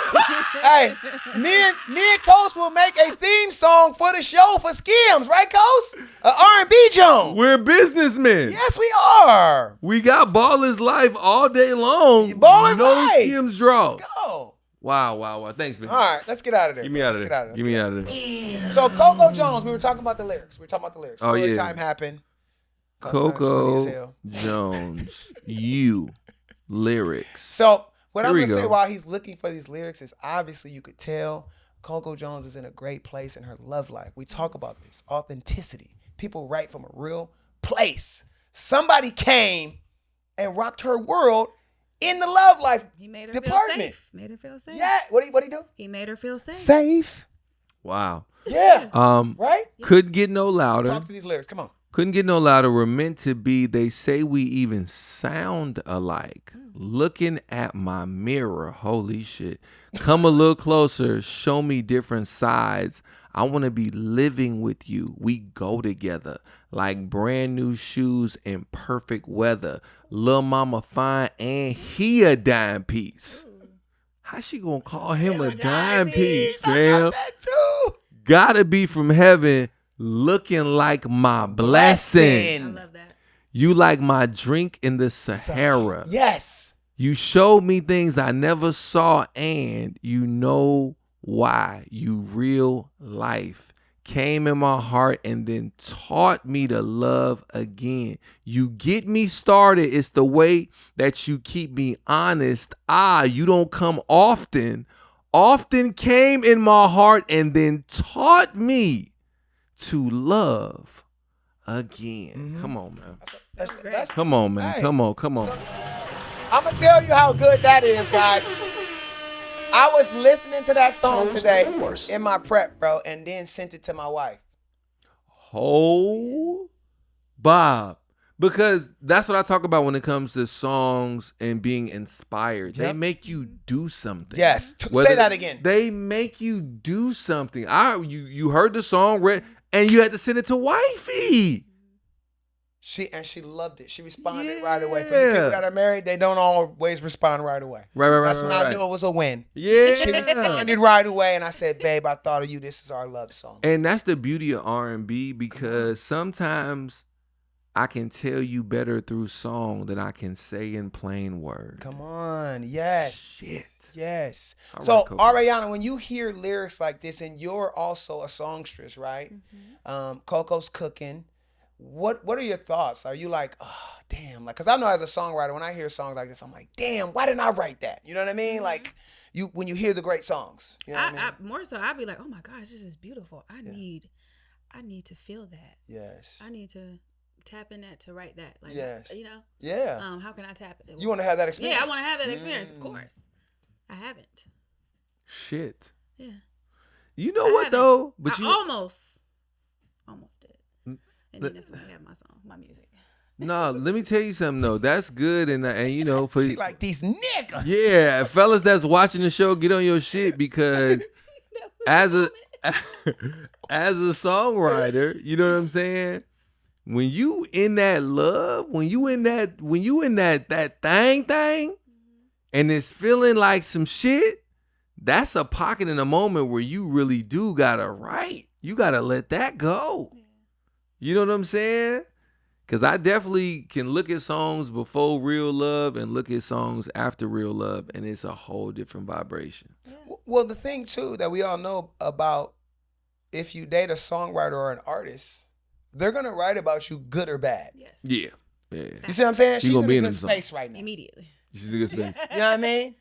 Speaker 3: Hey, me and Coast will make a theme song for the show for Skims, right, Coast? R&B Joan.
Speaker 2: We're businessmen.
Speaker 3: Yes, we are.
Speaker 2: We got Baller's Life all day long.
Speaker 3: Baller's
Speaker 2: no
Speaker 3: Life.
Speaker 2: Skims draws.
Speaker 3: Go.
Speaker 2: Wow. Thanks, man.
Speaker 3: All right, let's get out of there.
Speaker 2: Get me out of
Speaker 3: Let's
Speaker 2: there.
Speaker 3: Get
Speaker 2: Get me out of there.
Speaker 3: So Coco Jones, we were talking about the lyrics.
Speaker 2: Oh, yeah.
Speaker 3: Story time happened. Cosign is funny as
Speaker 2: Coco
Speaker 3: hell.
Speaker 2: Jones, lyrics.
Speaker 3: So what
Speaker 2: Here
Speaker 3: I'm
Speaker 2: we
Speaker 3: gonna say
Speaker 2: go.
Speaker 3: while he's looking for these lyrics is obviously you could tell Coco Jones is in a great place in her love life. We talk about this authenticity. People write from a real place. Somebody came and rocked her world in the love life
Speaker 5: He made her
Speaker 3: department.
Speaker 5: feel safe. Made her feel safe.
Speaker 3: Yeah, what do you do?
Speaker 5: He made her feel safe.
Speaker 3: Safe.
Speaker 2: Wow.
Speaker 3: Yeah.
Speaker 2: Right? Couldn't get no louder.
Speaker 3: Talk to these lyrics. Come on.
Speaker 2: Couldn't get no louder. We're meant to be. They say we even sound alike. Looking at my mirror. Holy shit. Come a little closer. Show me different sides. I want to be living with you. We go together like brand new shoes in perfect weather. Lil' mama fine and he a dime piece. How she gonna call him a dime piece,
Speaker 3: I
Speaker 2: fam?
Speaker 3: got that too.
Speaker 2: Gotta be from heaven, looking like my blessing.
Speaker 5: I love that.
Speaker 2: You like my drink in the Sahara.
Speaker 3: Yes.
Speaker 2: You showed me things I never saw, and you know why. You real life. Came in my heart and then taught me to love again. You get me started. It's the way that you keep me honest. You don't come often. Often came in my heart and then taught me to love again. Come on, man.
Speaker 3: That's
Speaker 2: Come on, man.
Speaker 3: Hey.
Speaker 2: Come on.
Speaker 3: I'm gonna tell you how good that is, guys. I was listening to that song today in my prep, bro, and then sent it to my wife.
Speaker 2: Oh, Bob. Because that's what I talk about when it comes to songs and being inspired. They
Speaker 3: Yep.
Speaker 2: make you do something.
Speaker 3: Yes.
Speaker 2: Whether-
Speaker 3: Say that again.
Speaker 2: They make you do something. You heard the song, read, and you had to send it to wifey.
Speaker 3: She loved it. She responded right away. For the
Speaker 2: Yeah.
Speaker 3: people that are married, they don't always respond right away.
Speaker 2: Right.
Speaker 3: That's when I knew it was a win.
Speaker 2: Yeah.
Speaker 3: She responded right away, and I said, "Babe, I thought of you. This is our love song."
Speaker 2: And that's the beauty of R&B, because sometimes I can tell you better through song than I can say in plain words.
Speaker 3: Come on, yes,
Speaker 2: Shit.
Speaker 3: yes.
Speaker 2: All
Speaker 3: So,
Speaker 2: right, Coco.
Speaker 3: Ariana, when you hear lyrics like this, and you're also a songstress, right? Coco's cooking. What are your thoughts? Are you like, oh, damn, like, cause I know as a songwriter, when I hear songs like this, I'm like, damn, why didn't I write that? You know what I mean? Like, when you hear the great songs, you know what I mean?
Speaker 5: More so, I'd be like, oh my gosh, this is beautiful. I need to feel that.
Speaker 3: Yes.
Speaker 5: I need to tap in that to write that? Like,
Speaker 3: Yes.
Speaker 5: you know?
Speaker 3: Yeah.
Speaker 5: How can I tap it?
Speaker 3: You want to have that experience?
Speaker 5: Yeah, I want to have that experience, of course. I haven't.
Speaker 2: Shit.
Speaker 5: Yeah.
Speaker 2: You know what though? But
Speaker 5: I
Speaker 2: you
Speaker 5: almost did. And then that's when I have my music.
Speaker 2: No, let me tell you something though. That's good, and you know, for
Speaker 3: She like these niggas.
Speaker 2: yeah, fellas that's watching the show, get on your shit because as a songwriter, you know what I'm saying. When you in that love, when you in that thing, and it's feeling like some shit, that's a pocket in a moment where you really do gotta write. You gotta let that go. You know what I'm saying? Because I definitely can look at songs before Real Love and look at songs after Real Love, and it's a whole different vibration.
Speaker 3: Well, the thing, too, that we all know about if you date a songwriter or an artist, they're going to write about you good or bad.
Speaker 5: Yes.
Speaker 2: Yeah.
Speaker 3: You see what I'm saying? She's
Speaker 2: gonna
Speaker 3: in
Speaker 2: be
Speaker 3: a
Speaker 2: in
Speaker 3: good
Speaker 2: them
Speaker 3: space right now.
Speaker 5: Immediately.
Speaker 2: She's a good space.
Speaker 3: You know what I mean?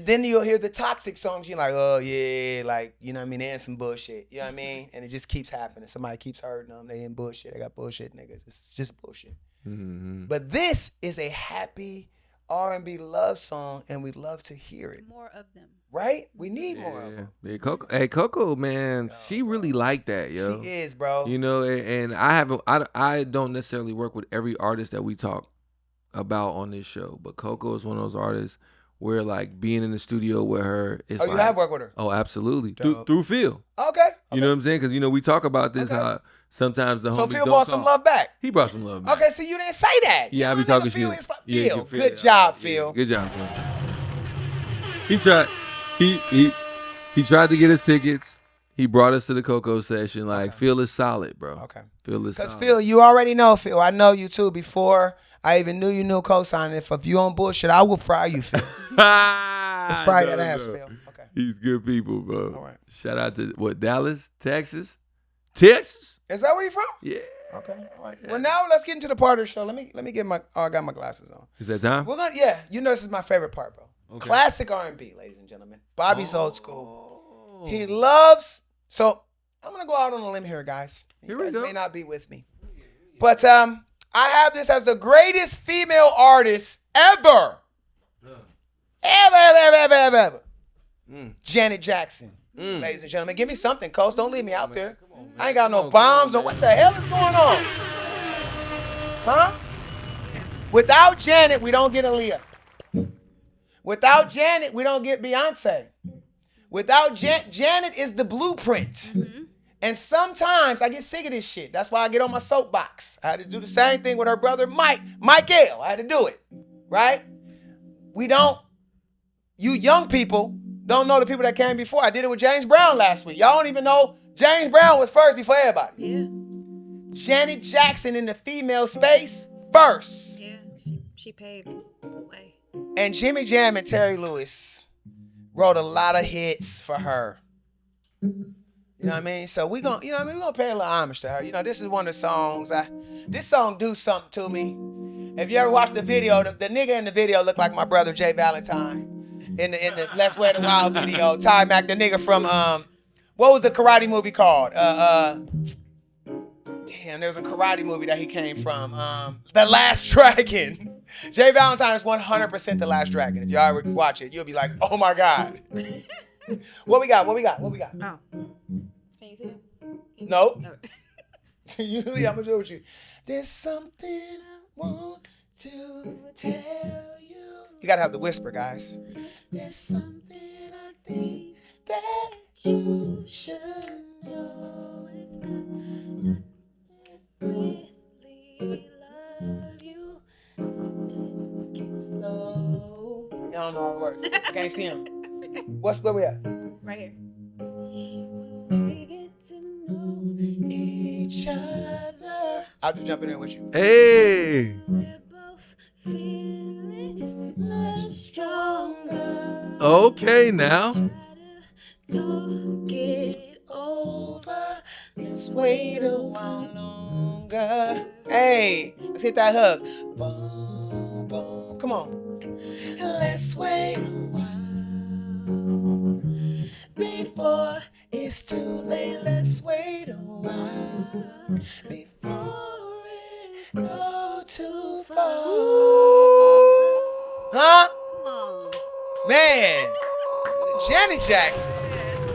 Speaker 3: Then you'll hear the toxic songs. You're like, oh, yeah, like, you know what I mean? And some bullshit. You know what I mean? And it just keeps happening. Somebody keeps hurting them. They in bullshit. They got bullshit niggas. It's just bullshit.
Speaker 2: Mm-hmm.
Speaker 3: But this is a happy R&B love song, and we love to hear it.
Speaker 5: More of them.
Speaker 3: Right? We need more of them.
Speaker 2: Yeah, Coco, man, she really like that, yo.
Speaker 3: She is, bro.
Speaker 2: You know, and I don't necessarily work with every artist that we talk about on this show, but Coco is one of those artists where like being in the studio with her is
Speaker 3: you have worked with her?
Speaker 2: Oh, absolutely.
Speaker 3: Dope.
Speaker 2: Through Phil.
Speaker 3: Okay.
Speaker 2: You know what I'm saying? Because, you know, we talk about this, how sometimes the
Speaker 3: So
Speaker 2: homies
Speaker 3: Phil
Speaker 2: don't
Speaker 3: brought some
Speaker 2: call.
Speaker 3: love back.
Speaker 2: He brought some love back.
Speaker 3: Okay, so you didn't say that.
Speaker 2: Yeah, I be
Speaker 3: My
Speaker 2: talking
Speaker 3: nigga Phil
Speaker 2: shit.
Speaker 3: is
Speaker 2: Yeah,
Speaker 3: Phil.
Speaker 2: you feel
Speaker 3: Good
Speaker 2: it.
Speaker 3: job,
Speaker 2: Yeah,
Speaker 3: Phil.
Speaker 2: good job, Phil. He tried. He tried to get us tickets. He brought us to the Coco session. Like, Phil is solid, bro.
Speaker 3: Okay.
Speaker 2: Phil is solid.
Speaker 3: Because Phil, you already know, Phil. I know you too. Before I even knew you knew Kosine. If you on bullshit, I will fry you, Phil. Fry that ass, Phil. Okay.
Speaker 2: He's good people, bro.
Speaker 3: All right.
Speaker 2: Shout out to Dallas, Texas. Texas?
Speaker 3: Is that where you from?
Speaker 2: Yeah.
Speaker 3: Okay. All right. Well, now let's get into the part of the show. Let me get my. Oh, I got my glasses on.
Speaker 2: Is that time?
Speaker 3: We're gonna. Yeah. You know this is my favorite part, bro.
Speaker 2: Okay.
Speaker 3: Classic R&B, ladies and gentlemen. Bobby's old school. He loves. So I'm gonna go out on a limb here, guys. You guys may not be with me, but I have this as the greatest female artist ever. Ever. Janet Jackson. Ladies and gentlemen, give me something, Coach. Don't leave me out there. I ain't got no bombs. No, what the hell is going on? Huh? Without Janet, we don't get Aaliyah. Without Janet, we don't get Beyonce. Without Janet is the blueprint. And sometimes I get sick of this shit. That's why I get on my soapbox. I had to do the same thing with her brother, Michael. I had to do it, right? You young people don't know the people that came before. I did it with James Brown last week. Y'all don't even know James Brown was first before everybody.
Speaker 5: Yeah.
Speaker 3: Janet Jackson in the female space first.
Speaker 5: Yeah. She paved the way.
Speaker 3: And Jimmy Jam and Terry Lewis wrote a lot of hits for her. You know what I mean? So we're gonna pay a little homage to her. You know, this is one of the songs. This song do something to me. If you ever watched the video, the nigga in the video looked like my brother Jay Valentine. In the Let's Wear the Wild video. Ty Mac, the nigga from what was the karate movie called? Damn, there was a karate movie that he came from. The Last Dragon. Jay Valentine is 100% The Last Dragon. If y'all ever watch it, you'll be like, oh my God. What we got?
Speaker 5: Oh. Can you see it?
Speaker 3: No.
Speaker 5: No.
Speaker 3: Usually I'm gonna do it with you. There's something I want to tell you. You gotta have the whisper, guys. There's something I think that you should know. It's not really love you. Take it slow. Y'all don't know how it works. Can't see him. Where we at?
Speaker 5: Right here.
Speaker 3: We get to know each other. I'll just jump in there with you.
Speaker 2: Hey.
Speaker 5: We're both feeling much stronger.
Speaker 2: Okay, now.
Speaker 5: Try to talk it over.
Speaker 3: Let's wait a while longer. Hey, let's hit that hook. Boom, boom. Come on. Let's wait a while before it's too late. Let's wait a while before it Janet Jackson.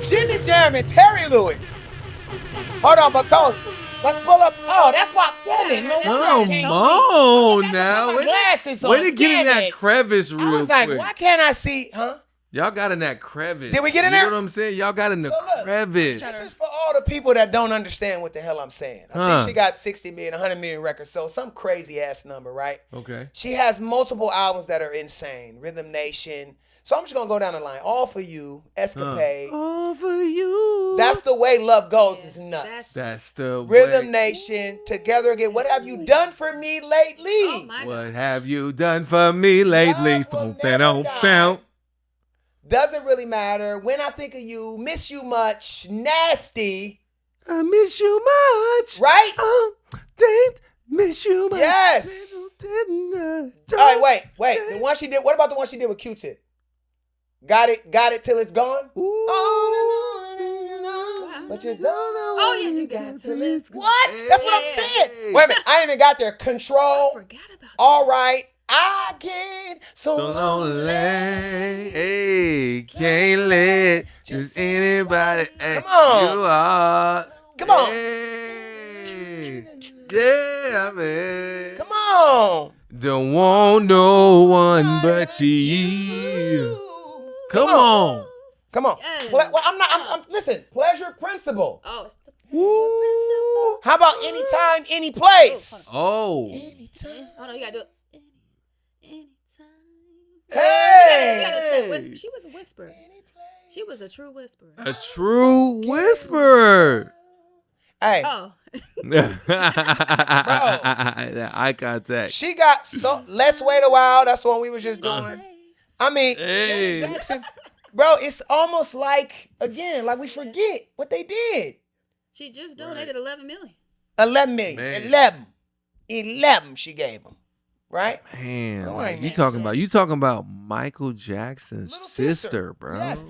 Speaker 3: Jimmy Jam and Terry Lewis. Hold on, but let's pull up. Oh, that's why. Damn it. No,
Speaker 2: Come on now.
Speaker 3: my glasses on.
Speaker 2: Way to get in
Speaker 3: Damn
Speaker 2: that
Speaker 3: it.
Speaker 2: crevice
Speaker 3: I
Speaker 2: real
Speaker 3: was like,
Speaker 2: quick.
Speaker 3: why can't I see? Huh?
Speaker 2: Y'all got in that crevice.
Speaker 3: Did we get in
Speaker 2: You
Speaker 3: there?
Speaker 2: know what I'm saying? Y'all got in the
Speaker 3: So look,
Speaker 2: crevice.
Speaker 3: This is for all the people that don't understand what the hell I'm saying. I think she got 60 million, 100 million records, so some crazy ass number, right?
Speaker 2: Okay.
Speaker 3: She has multiple albums that are insane. Rhythm Nation. So I'm just gonna go down the line. All for You, Escapade.
Speaker 2: All for you.
Speaker 3: That's the way love goes. Is nuts.
Speaker 2: That's the
Speaker 3: Rhythm
Speaker 2: way.
Speaker 3: Nation, Together Again. What have you done for me lately?
Speaker 5: Oh my
Speaker 2: What
Speaker 5: God.
Speaker 2: have you done for me lately?
Speaker 3: Love will never die.
Speaker 2: Down.
Speaker 3: Doesn't really matter. When I think of you, miss you much. Nasty.
Speaker 2: I miss you much.
Speaker 3: Right?
Speaker 2: Didn't miss you much.
Speaker 3: Yes.
Speaker 2: All
Speaker 3: All right, wait. The one she did. What about the one she did with Q-Tip? Got it till it's gone. But you don't know.
Speaker 5: Oh, yeah, you got till it's gone.
Speaker 3: What? That's what I'm saying. Wait a minute. I ain't even got there. Control.
Speaker 5: I forgot about that.
Speaker 3: All right. I get so
Speaker 2: So
Speaker 3: lonely.
Speaker 2: lonely, hey, can't let just anybody.
Speaker 3: Come on.
Speaker 2: You are.
Speaker 3: Come on.
Speaker 2: Hey, yeah, man.
Speaker 3: Come on.
Speaker 2: Don't want no one but you. Come on.
Speaker 3: Come on.
Speaker 5: Yes.
Speaker 3: Well, I'm listen. Pleasure Principle.
Speaker 5: Oh, it's the
Speaker 3: Woo. How about anytime, any place?
Speaker 2: Oh.
Speaker 5: Oh no, you gotta do it. Anytime.
Speaker 3: Hey.
Speaker 5: She was a whisperer. She was a true whisperer.
Speaker 2: A true whisperer.
Speaker 3: Hey,
Speaker 5: Oh.
Speaker 2: That eye contact.
Speaker 3: she got so. Let's wait a while. That's what we was just doing. I mean,
Speaker 2: Hey.
Speaker 3: Janet Jackson, bro. It's almost like again, like we forget what they did.
Speaker 5: She just donated 11 million.
Speaker 3: 11 million.
Speaker 2: Man.
Speaker 3: 11 she gave him. Right?
Speaker 2: Man,
Speaker 3: Go
Speaker 2: like,
Speaker 3: on,
Speaker 2: you talking about Michael Jackson's
Speaker 3: Little
Speaker 2: sister, bro.
Speaker 3: Yes.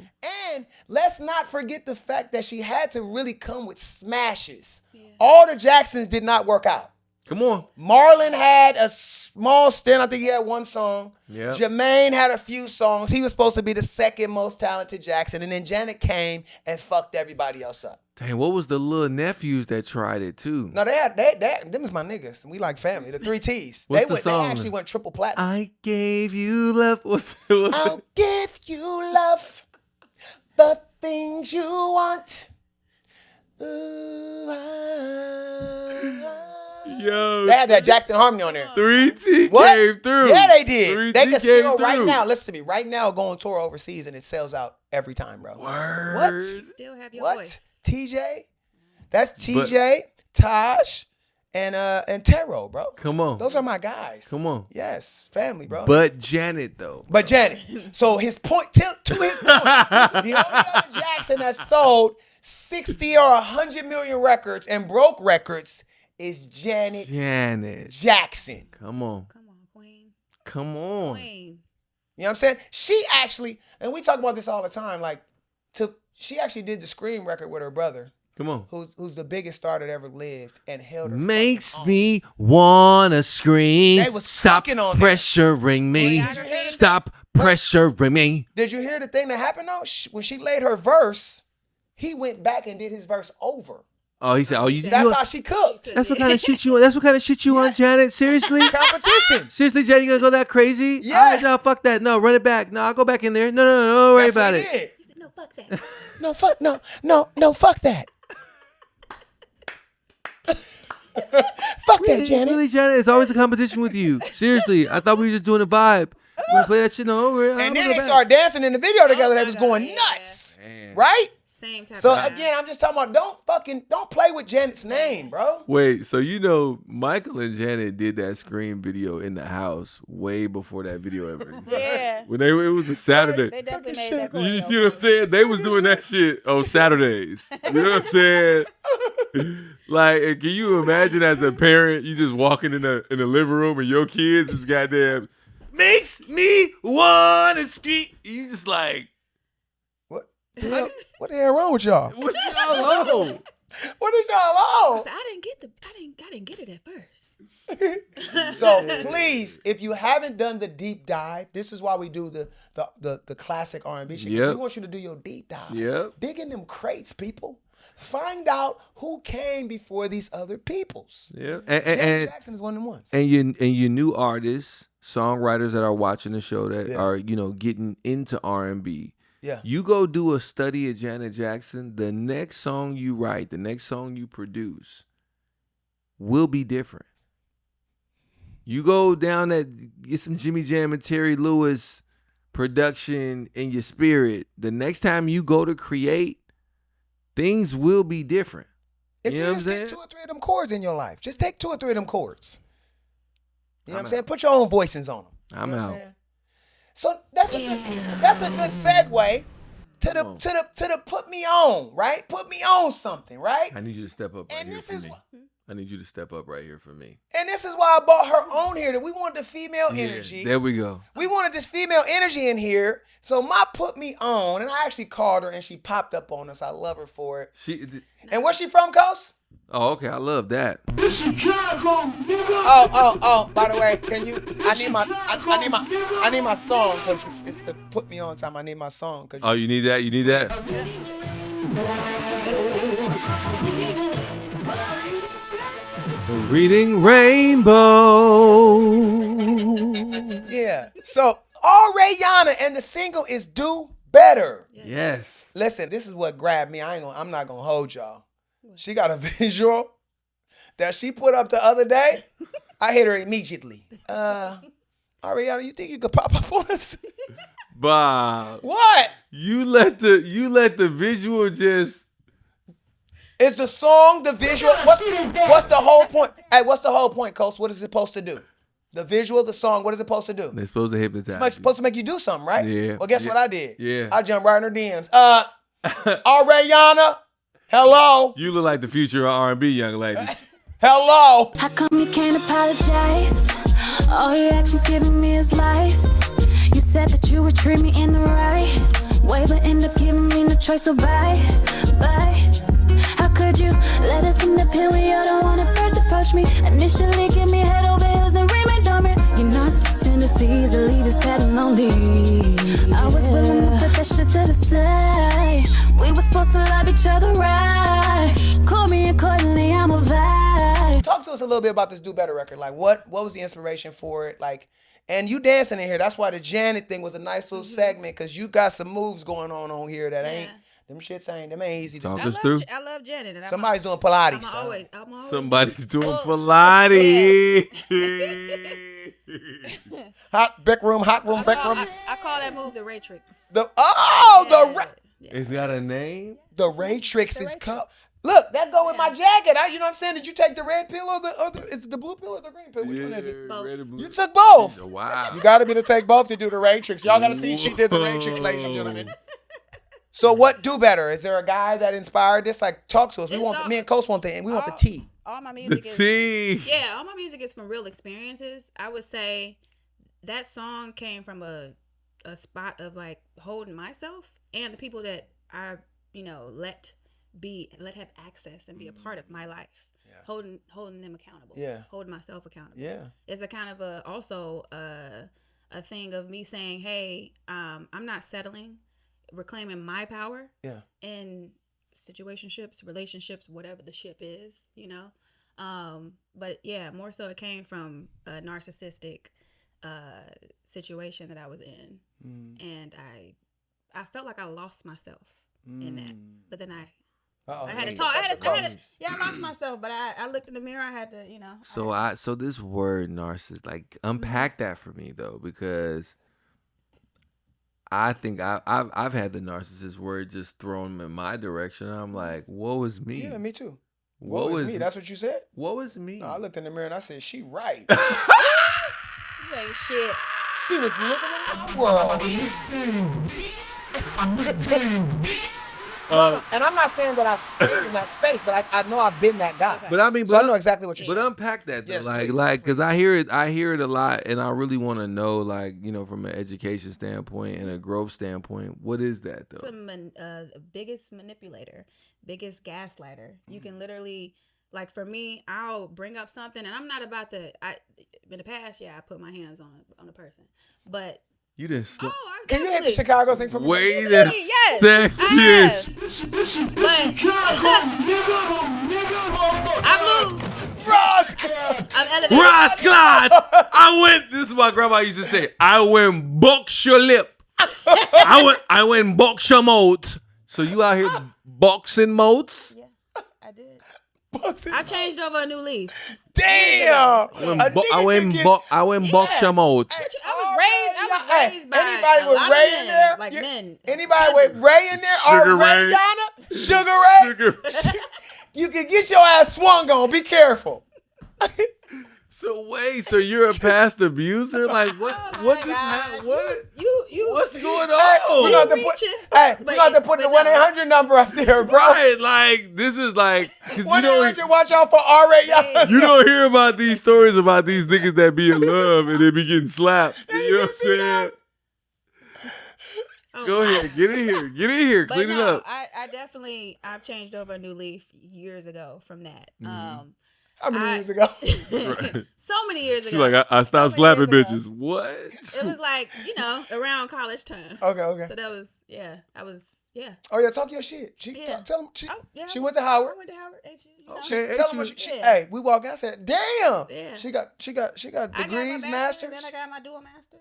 Speaker 3: And let's not forget the fact that she had to really come with smashes.
Speaker 5: Yeah.
Speaker 3: All the Jacksons did not work out.
Speaker 2: Come on.
Speaker 3: Marlon had a small stint. I think he had one song.
Speaker 2: Yep.
Speaker 3: Jermaine had a few songs. He was supposed to be the second most talented Jackson. And then Janet came and fucked everybody else up.
Speaker 2: Dang, what was the little nephews that tried it too?
Speaker 3: No, them is my niggas. We like family. The 3 T's.
Speaker 2: What's the
Speaker 3: They
Speaker 2: song?
Speaker 3: actually went triple platinum.
Speaker 2: I gave you love. What's
Speaker 3: I'll give you love, the things you want. Ooh,
Speaker 2: Yo,
Speaker 3: They had that Jackson Harmony on there.
Speaker 2: 3T
Speaker 3: What?
Speaker 2: came through.
Speaker 3: Yeah, they did.
Speaker 2: 3T
Speaker 3: They can
Speaker 2: came
Speaker 3: still right
Speaker 2: through.
Speaker 3: now. Listen to me. Right now, go on tour overseas and it sells out every time, bro.
Speaker 2: Word.
Speaker 5: You still have your
Speaker 3: What?
Speaker 5: voice.
Speaker 3: TJ? That's TJ, Taj, and Taro, bro.
Speaker 2: Come on.
Speaker 3: Those are my guys.
Speaker 2: Come on.
Speaker 3: Yes, family, bro.
Speaker 2: But Janet though.
Speaker 3: But Janet. So his point, to his point, the only other Jackson that sold 60 or 100 million records and broke records is Janet Jackson.
Speaker 2: Come on.
Speaker 5: Come on, queen.
Speaker 2: Come on.
Speaker 5: Queen.
Speaker 3: You know what I'm saying? She actually, and we talk about this all the time, like, she actually did the Scream record with her brother,
Speaker 2: Come on.
Speaker 3: who's the biggest star that ever lived, and held her.
Speaker 2: Makes
Speaker 3: fucking
Speaker 2: me wanna scream.
Speaker 3: They was
Speaker 2: Stop
Speaker 3: cooking on that.
Speaker 2: pressuring me.
Speaker 3: Did you hear
Speaker 2: Stop pressuring me.
Speaker 3: Did you hear the thing that happened though? When she laid her verse, he went back and did his verse over.
Speaker 2: Oh, he said, "Oh, you."
Speaker 3: That's how she cooked.
Speaker 2: That's what kind of shit you want. That's what kind of shit you want, Janet. Seriously.
Speaker 3: Competition.
Speaker 2: Seriously, Janet, you gonna go that crazy?
Speaker 3: Yeah.
Speaker 2: All right, no, fuck that. No, run it back. No, I'll go back in there. No, don't worry
Speaker 3: That's what
Speaker 2: about
Speaker 3: he
Speaker 2: it.
Speaker 3: did.
Speaker 5: He said, no, fuck that.
Speaker 3: No, fuck that. Fuck that, Janet.
Speaker 2: Really, Janet, it's always a competition with you. Seriously, I thought we were just doing a vibe. We're gonna play that shit over.
Speaker 3: And then they started dancing in the video together. They was going nuts, right?
Speaker 5: Same type
Speaker 3: So
Speaker 5: of vibe.
Speaker 3: again, I'm just talking about don't play with Janet's name, bro.
Speaker 2: Wait, so Michael and Janet did that Scream video in the house way before that video ever existed.
Speaker 7: Yeah.
Speaker 2: When it was a Saturday.
Speaker 7: They definitely made that
Speaker 2: You
Speaker 7: choreo.
Speaker 2: see what I'm saying? They was doing that shit on Saturdays. You know what I'm saying? Like, can you imagine as a parent, you just walking in the living room and your kids is goddamn makes me wanna scream. You just like,
Speaker 3: What the hell wrong with y'all?
Speaker 2: what's y'all on?
Speaker 3: What is y'all on?
Speaker 5: I didn't get it at first.
Speaker 3: So please, if you haven't done the deep dive, this is why we do the classic R&B shit.
Speaker 2: Yep.
Speaker 3: We want you to do your deep dive.
Speaker 2: Yep.
Speaker 3: Dig in them crates, people. Find out who came before these other peoples.
Speaker 2: Yeah.
Speaker 3: Janet Jackson is one of them ones.
Speaker 2: And your new artists, songwriters that are watching the show that are, getting into R&B.
Speaker 3: Yeah.
Speaker 2: You go do a study of Janet Jackson, the next song you write, the next song you produce will be different. You go down get some Jimmy Jam and Terry Lewis production in your spirit. The next time you go to create, things will be different.
Speaker 3: If
Speaker 2: you
Speaker 3: you
Speaker 2: know
Speaker 3: just
Speaker 2: what I'm
Speaker 3: get
Speaker 2: saying?
Speaker 3: 2 or 3 of them chords in your life, just take 2 or 3 of them chords. You know what I'm saying? Put your own voicings on them.
Speaker 2: I'm out.
Speaker 3: So that's a good segue to the put me on, right? Put me on something, right?
Speaker 2: I need you to step up right
Speaker 3: And
Speaker 2: here
Speaker 3: this
Speaker 2: for
Speaker 3: is
Speaker 2: me. I need you to step up right here for me.
Speaker 3: And this is why I brought her on here, that we wanted the female energy.
Speaker 2: Yeah, there we go.
Speaker 3: We wanted this female energy in here. So my put me on, and I actually called her and she popped up on us. I love her for it. And where's she from, Coast?
Speaker 2: Oh, okay. I love that.
Speaker 3: Oh, by the way, can you I need my song, because it's the put me on time. I need my song.
Speaker 2: Oh, you need that? You need that? Reading Rainbow.
Speaker 3: Yeah. So ARAYawna, and the single is Do Better.
Speaker 2: Yes.
Speaker 3: Listen, this is what grabbed me. I'm not gonna hold y'all. She got a visual that she put up the other day. I hit her immediately. ARAYawna, you think you could pop up on us?
Speaker 2: Bob.
Speaker 3: What?
Speaker 2: You let the visual just.
Speaker 3: Is the song the visual? What's the whole point? Hey, what's the whole point, Coast? What is it supposed to do? The visual, the song, what is it supposed to do?
Speaker 2: They're supposed to hypnotize.
Speaker 3: It's supposed to make you do something, right?
Speaker 2: Yeah.
Speaker 3: Well, guess what I did?
Speaker 2: Yeah.
Speaker 3: I jumped right in her DMs. ARAYawna, hello.
Speaker 2: You look like the future of R&B, young lady.
Speaker 3: Hello.
Speaker 7: How come you can't apologize? All your actions giving me is lies. You said that you would treat me in the right way, but end up giving me no choice, so bye. How could you let us in the pit when you're the one that first approached me? Initially give me head over heels, then remain dormant. Your narcissist tendencies to leave us sad and lonely. I was willing to put that shit to the side. We were supposed to love each other right. Call me accordingly, I'm a vibe.
Speaker 3: Talk to us a little bit about this Do Better record. Like, what was the inspiration for it? Like, and you dancing in here. That's why the Janet thing was a nice little segment, because you got some moves going on here that ain't. Them shits ain't easy to do.
Speaker 2: Talk us through.
Speaker 5: I love Janet. And
Speaker 3: Somebody's doing Pilates.
Speaker 5: I'm always
Speaker 2: Somebody's doing Pilates.
Speaker 3: Hot back room.
Speaker 5: I call that move the Ray Tricks.
Speaker 3: The
Speaker 2: It's got a name?
Speaker 3: Ray Tricks is cup. Look, that go with my jacket. You know what I'm saying? Did you take the red pill or is it the blue pill or the green pill? Which one is it?
Speaker 5: Both.
Speaker 2: Red and blue.
Speaker 3: You took both.
Speaker 2: Wow.
Speaker 3: You gotta be to take both to do the Ray Tricks. Y'all gotta see she did the Ray Tricks, ladies and gentlemen. So what Do Better? Is there a guy that inspired this? Like, talk to us. Me and Coast want the tea.
Speaker 5: All my music all my music is from real experiences. I would say that song came from a spot of like holding myself and the people that I, let have access and be a part of my life. Yeah. Holding them accountable. Yeah. Holding myself accountable. Yeah. It's a kind of a thing of me saying, hey, I'm not settling, reclaiming my power. Yeah. In situationships, relationships, whatever the ship is, but yeah, more so it came from a narcissistic situation that I was in, and I felt like I lost myself in that. But then I had to talk. I lost myself. But I looked in the mirror. I had to,
Speaker 2: So this word narcissist, like, unpack that for me though, because I think I've had the narcissist word just thrown in my direction. I'm like, woe is me.
Speaker 3: Yeah, me too. Woe is me. That's what you said?
Speaker 2: Woe is me.
Speaker 3: No, I looked in the mirror and I said, she right.
Speaker 5: You ain't shit.
Speaker 3: She was living in my world. And I'm not saying that I stayed in that space, but I know I've been that guy.
Speaker 2: But I mean,
Speaker 3: so I know exactly what you're saying.
Speaker 2: But unpack that though,
Speaker 3: Yes,
Speaker 2: because I hear it a lot, and I really want to know, like, from an education standpoint and a growth standpoint, what is that though?
Speaker 5: Biggest manipulator, biggest gaslighter. You can literally Like for me, I'll bring up something, and I'm not about to. In the past, I put my hands on a person, but
Speaker 2: You didn't slap.
Speaker 5: I
Speaker 3: Can you hit the
Speaker 5: definitely-
Speaker 3: Chicago thing for me?
Speaker 2: Wait a
Speaker 5: Yes,
Speaker 2: second.
Speaker 5: I have. But I moved. I'm elevated.
Speaker 2: Rascals! This is what my grandma used to say. I went box your lip. I went box your mouth. So you out here boxing modes?
Speaker 5: Yeah, I did. I changed over a new leaf.
Speaker 3: Damn.
Speaker 2: I went box your mouth.
Speaker 5: I was raised by
Speaker 3: anybody
Speaker 5: a
Speaker 3: with
Speaker 5: lot of
Speaker 3: Ray
Speaker 5: men,
Speaker 3: in there?
Speaker 5: like men.
Speaker 3: Anybody with Ray in there?
Speaker 2: Sugar
Speaker 3: Or
Speaker 2: Ray.
Speaker 3: ARAYawna? Sugar Ray? You can get your ass swung on. Be careful.
Speaker 2: So wait, so you're a past abuser? Like what?
Speaker 5: Oh
Speaker 2: What
Speaker 5: my
Speaker 2: just happened?
Speaker 5: gosh.
Speaker 2: What?
Speaker 5: You
Speaker 2: What's going
Speaker 3: Hey,
Speaker 2: on?
Speaker 3: we got to put,
Speaker 5: reaching.
Speaker 3: hey, we
Speaker 5: But-
Speaker 3: got to put the
Speaker 5: but no.
Speaker 3: 1-800 number up there, bro.
Speaker 2: Right, like this is like 'cause you
Speaker 3: 1-800, watch out for ARAYawna.
Speaker 2: you don't hear about these stories about these niggas that be in love and they be getting slapped. You know what I'm saying?
Speaker 5: Oh,
Speaker 2: Go ahead, get in here,
Speaker 5: But
Speaker 2: clean it
Speaker 5: no,
Speaker 2: up.
Speaker 5: I've changed over a new leaf years ago from that.
Speaker 3: How many years ago?
Speaker 2: Right.
Speaker 5: So many years
Speaker 2: She's
Speaker 5: ago.
Speaker 2: like, I stopped
Speaker 5: So many
Speaker 2: slapping
Speaker 5: years ago.
Speaker 2: bitches. What?
Speaker 5: It was like, around college time.
Speaker 3: Okay.
Speaker 5: So that was, I was.
Speaker 3: Oh, yeah, talk your shit.
Speaker 5: Yeah.
Speaker 3: Tell them.
Speaker 5: Oh, yeah.
Speaker 3: She went to Howard.
Speaker 5: I went to Howard.
Speaker 2: Okay.
Speaker 3: Tell them what she,
Speaker 5: Yeah.
Speaker 3: hey, we walked in. I said, damn.
Speaker 5: Yeah.
Speaker 3: She got
Speaker 5: I got my
Speaker 3: degrees,
Speaker 5: bachelor's,
Speaker 3: masters.
Speaker 5: and I got my dual masters.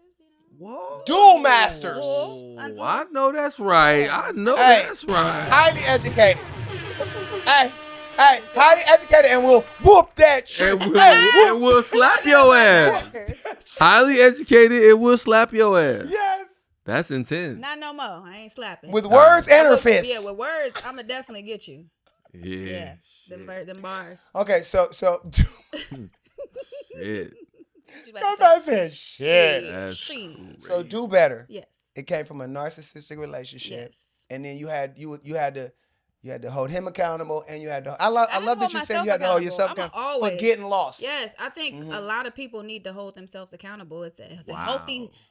Speaker 2: Whoa.
Speaker 3: Dual masters.
Speaker 5: Dual.
Speaker 2: Oh, I know that's right. I know
Speaker 3: Hey.
Speaker 2: that's right.
Speaker 3: Highly educated. hey, highly educated, and we'll whoop that shit.
Speaker 2: And
Speaker 3: Hey,
Speaker 2: we'll slap your ass. Highly educated, it will slap your ass.
Speaker 3: yes.
Speaker 2: That's intense.
Speaker 5: Not no more. I ain't slapping.
Speaker 3: With words and her
Speaker 5: With-
Speaker 3: fists.
Speaker 5: Yeah, with words, I'ma definitely get you.
Speaker 2: Yeah.
Speaker 5: Yeah, them bars.
Speaker 3: Okay, so
Speaker 2: Shit.
Speaker 5: You about to
Speaker 3: that's
Speaker 5: say?
Speaker 3: how I said shit.
Speaker 2: That's
Speaker 5: She.
Speaker 3: So do better.
Speaker 5: Yes.
Speaker 3: It came from a narcissistic relationship,
Speaker 5: Yes.
Speaker 3: and then you had to hold him accountable, and you had to. I love
Speaker 5: don't
Speaker 3: that
Speaker 5: hold
Speaker 3: you said
Speaker 5: myself
Speaker 3: you had to hold
Speaker 5: accountable.
Speaker 3: yourself
Speaker 5: I'ma
Speaker 3: accountable for
Speaker 5: always-
Speaker 3: getting lost.
Speaker 5: Yes, I think a lot of people need to hold themselves accountable. It's a
Speaker 2: Wow.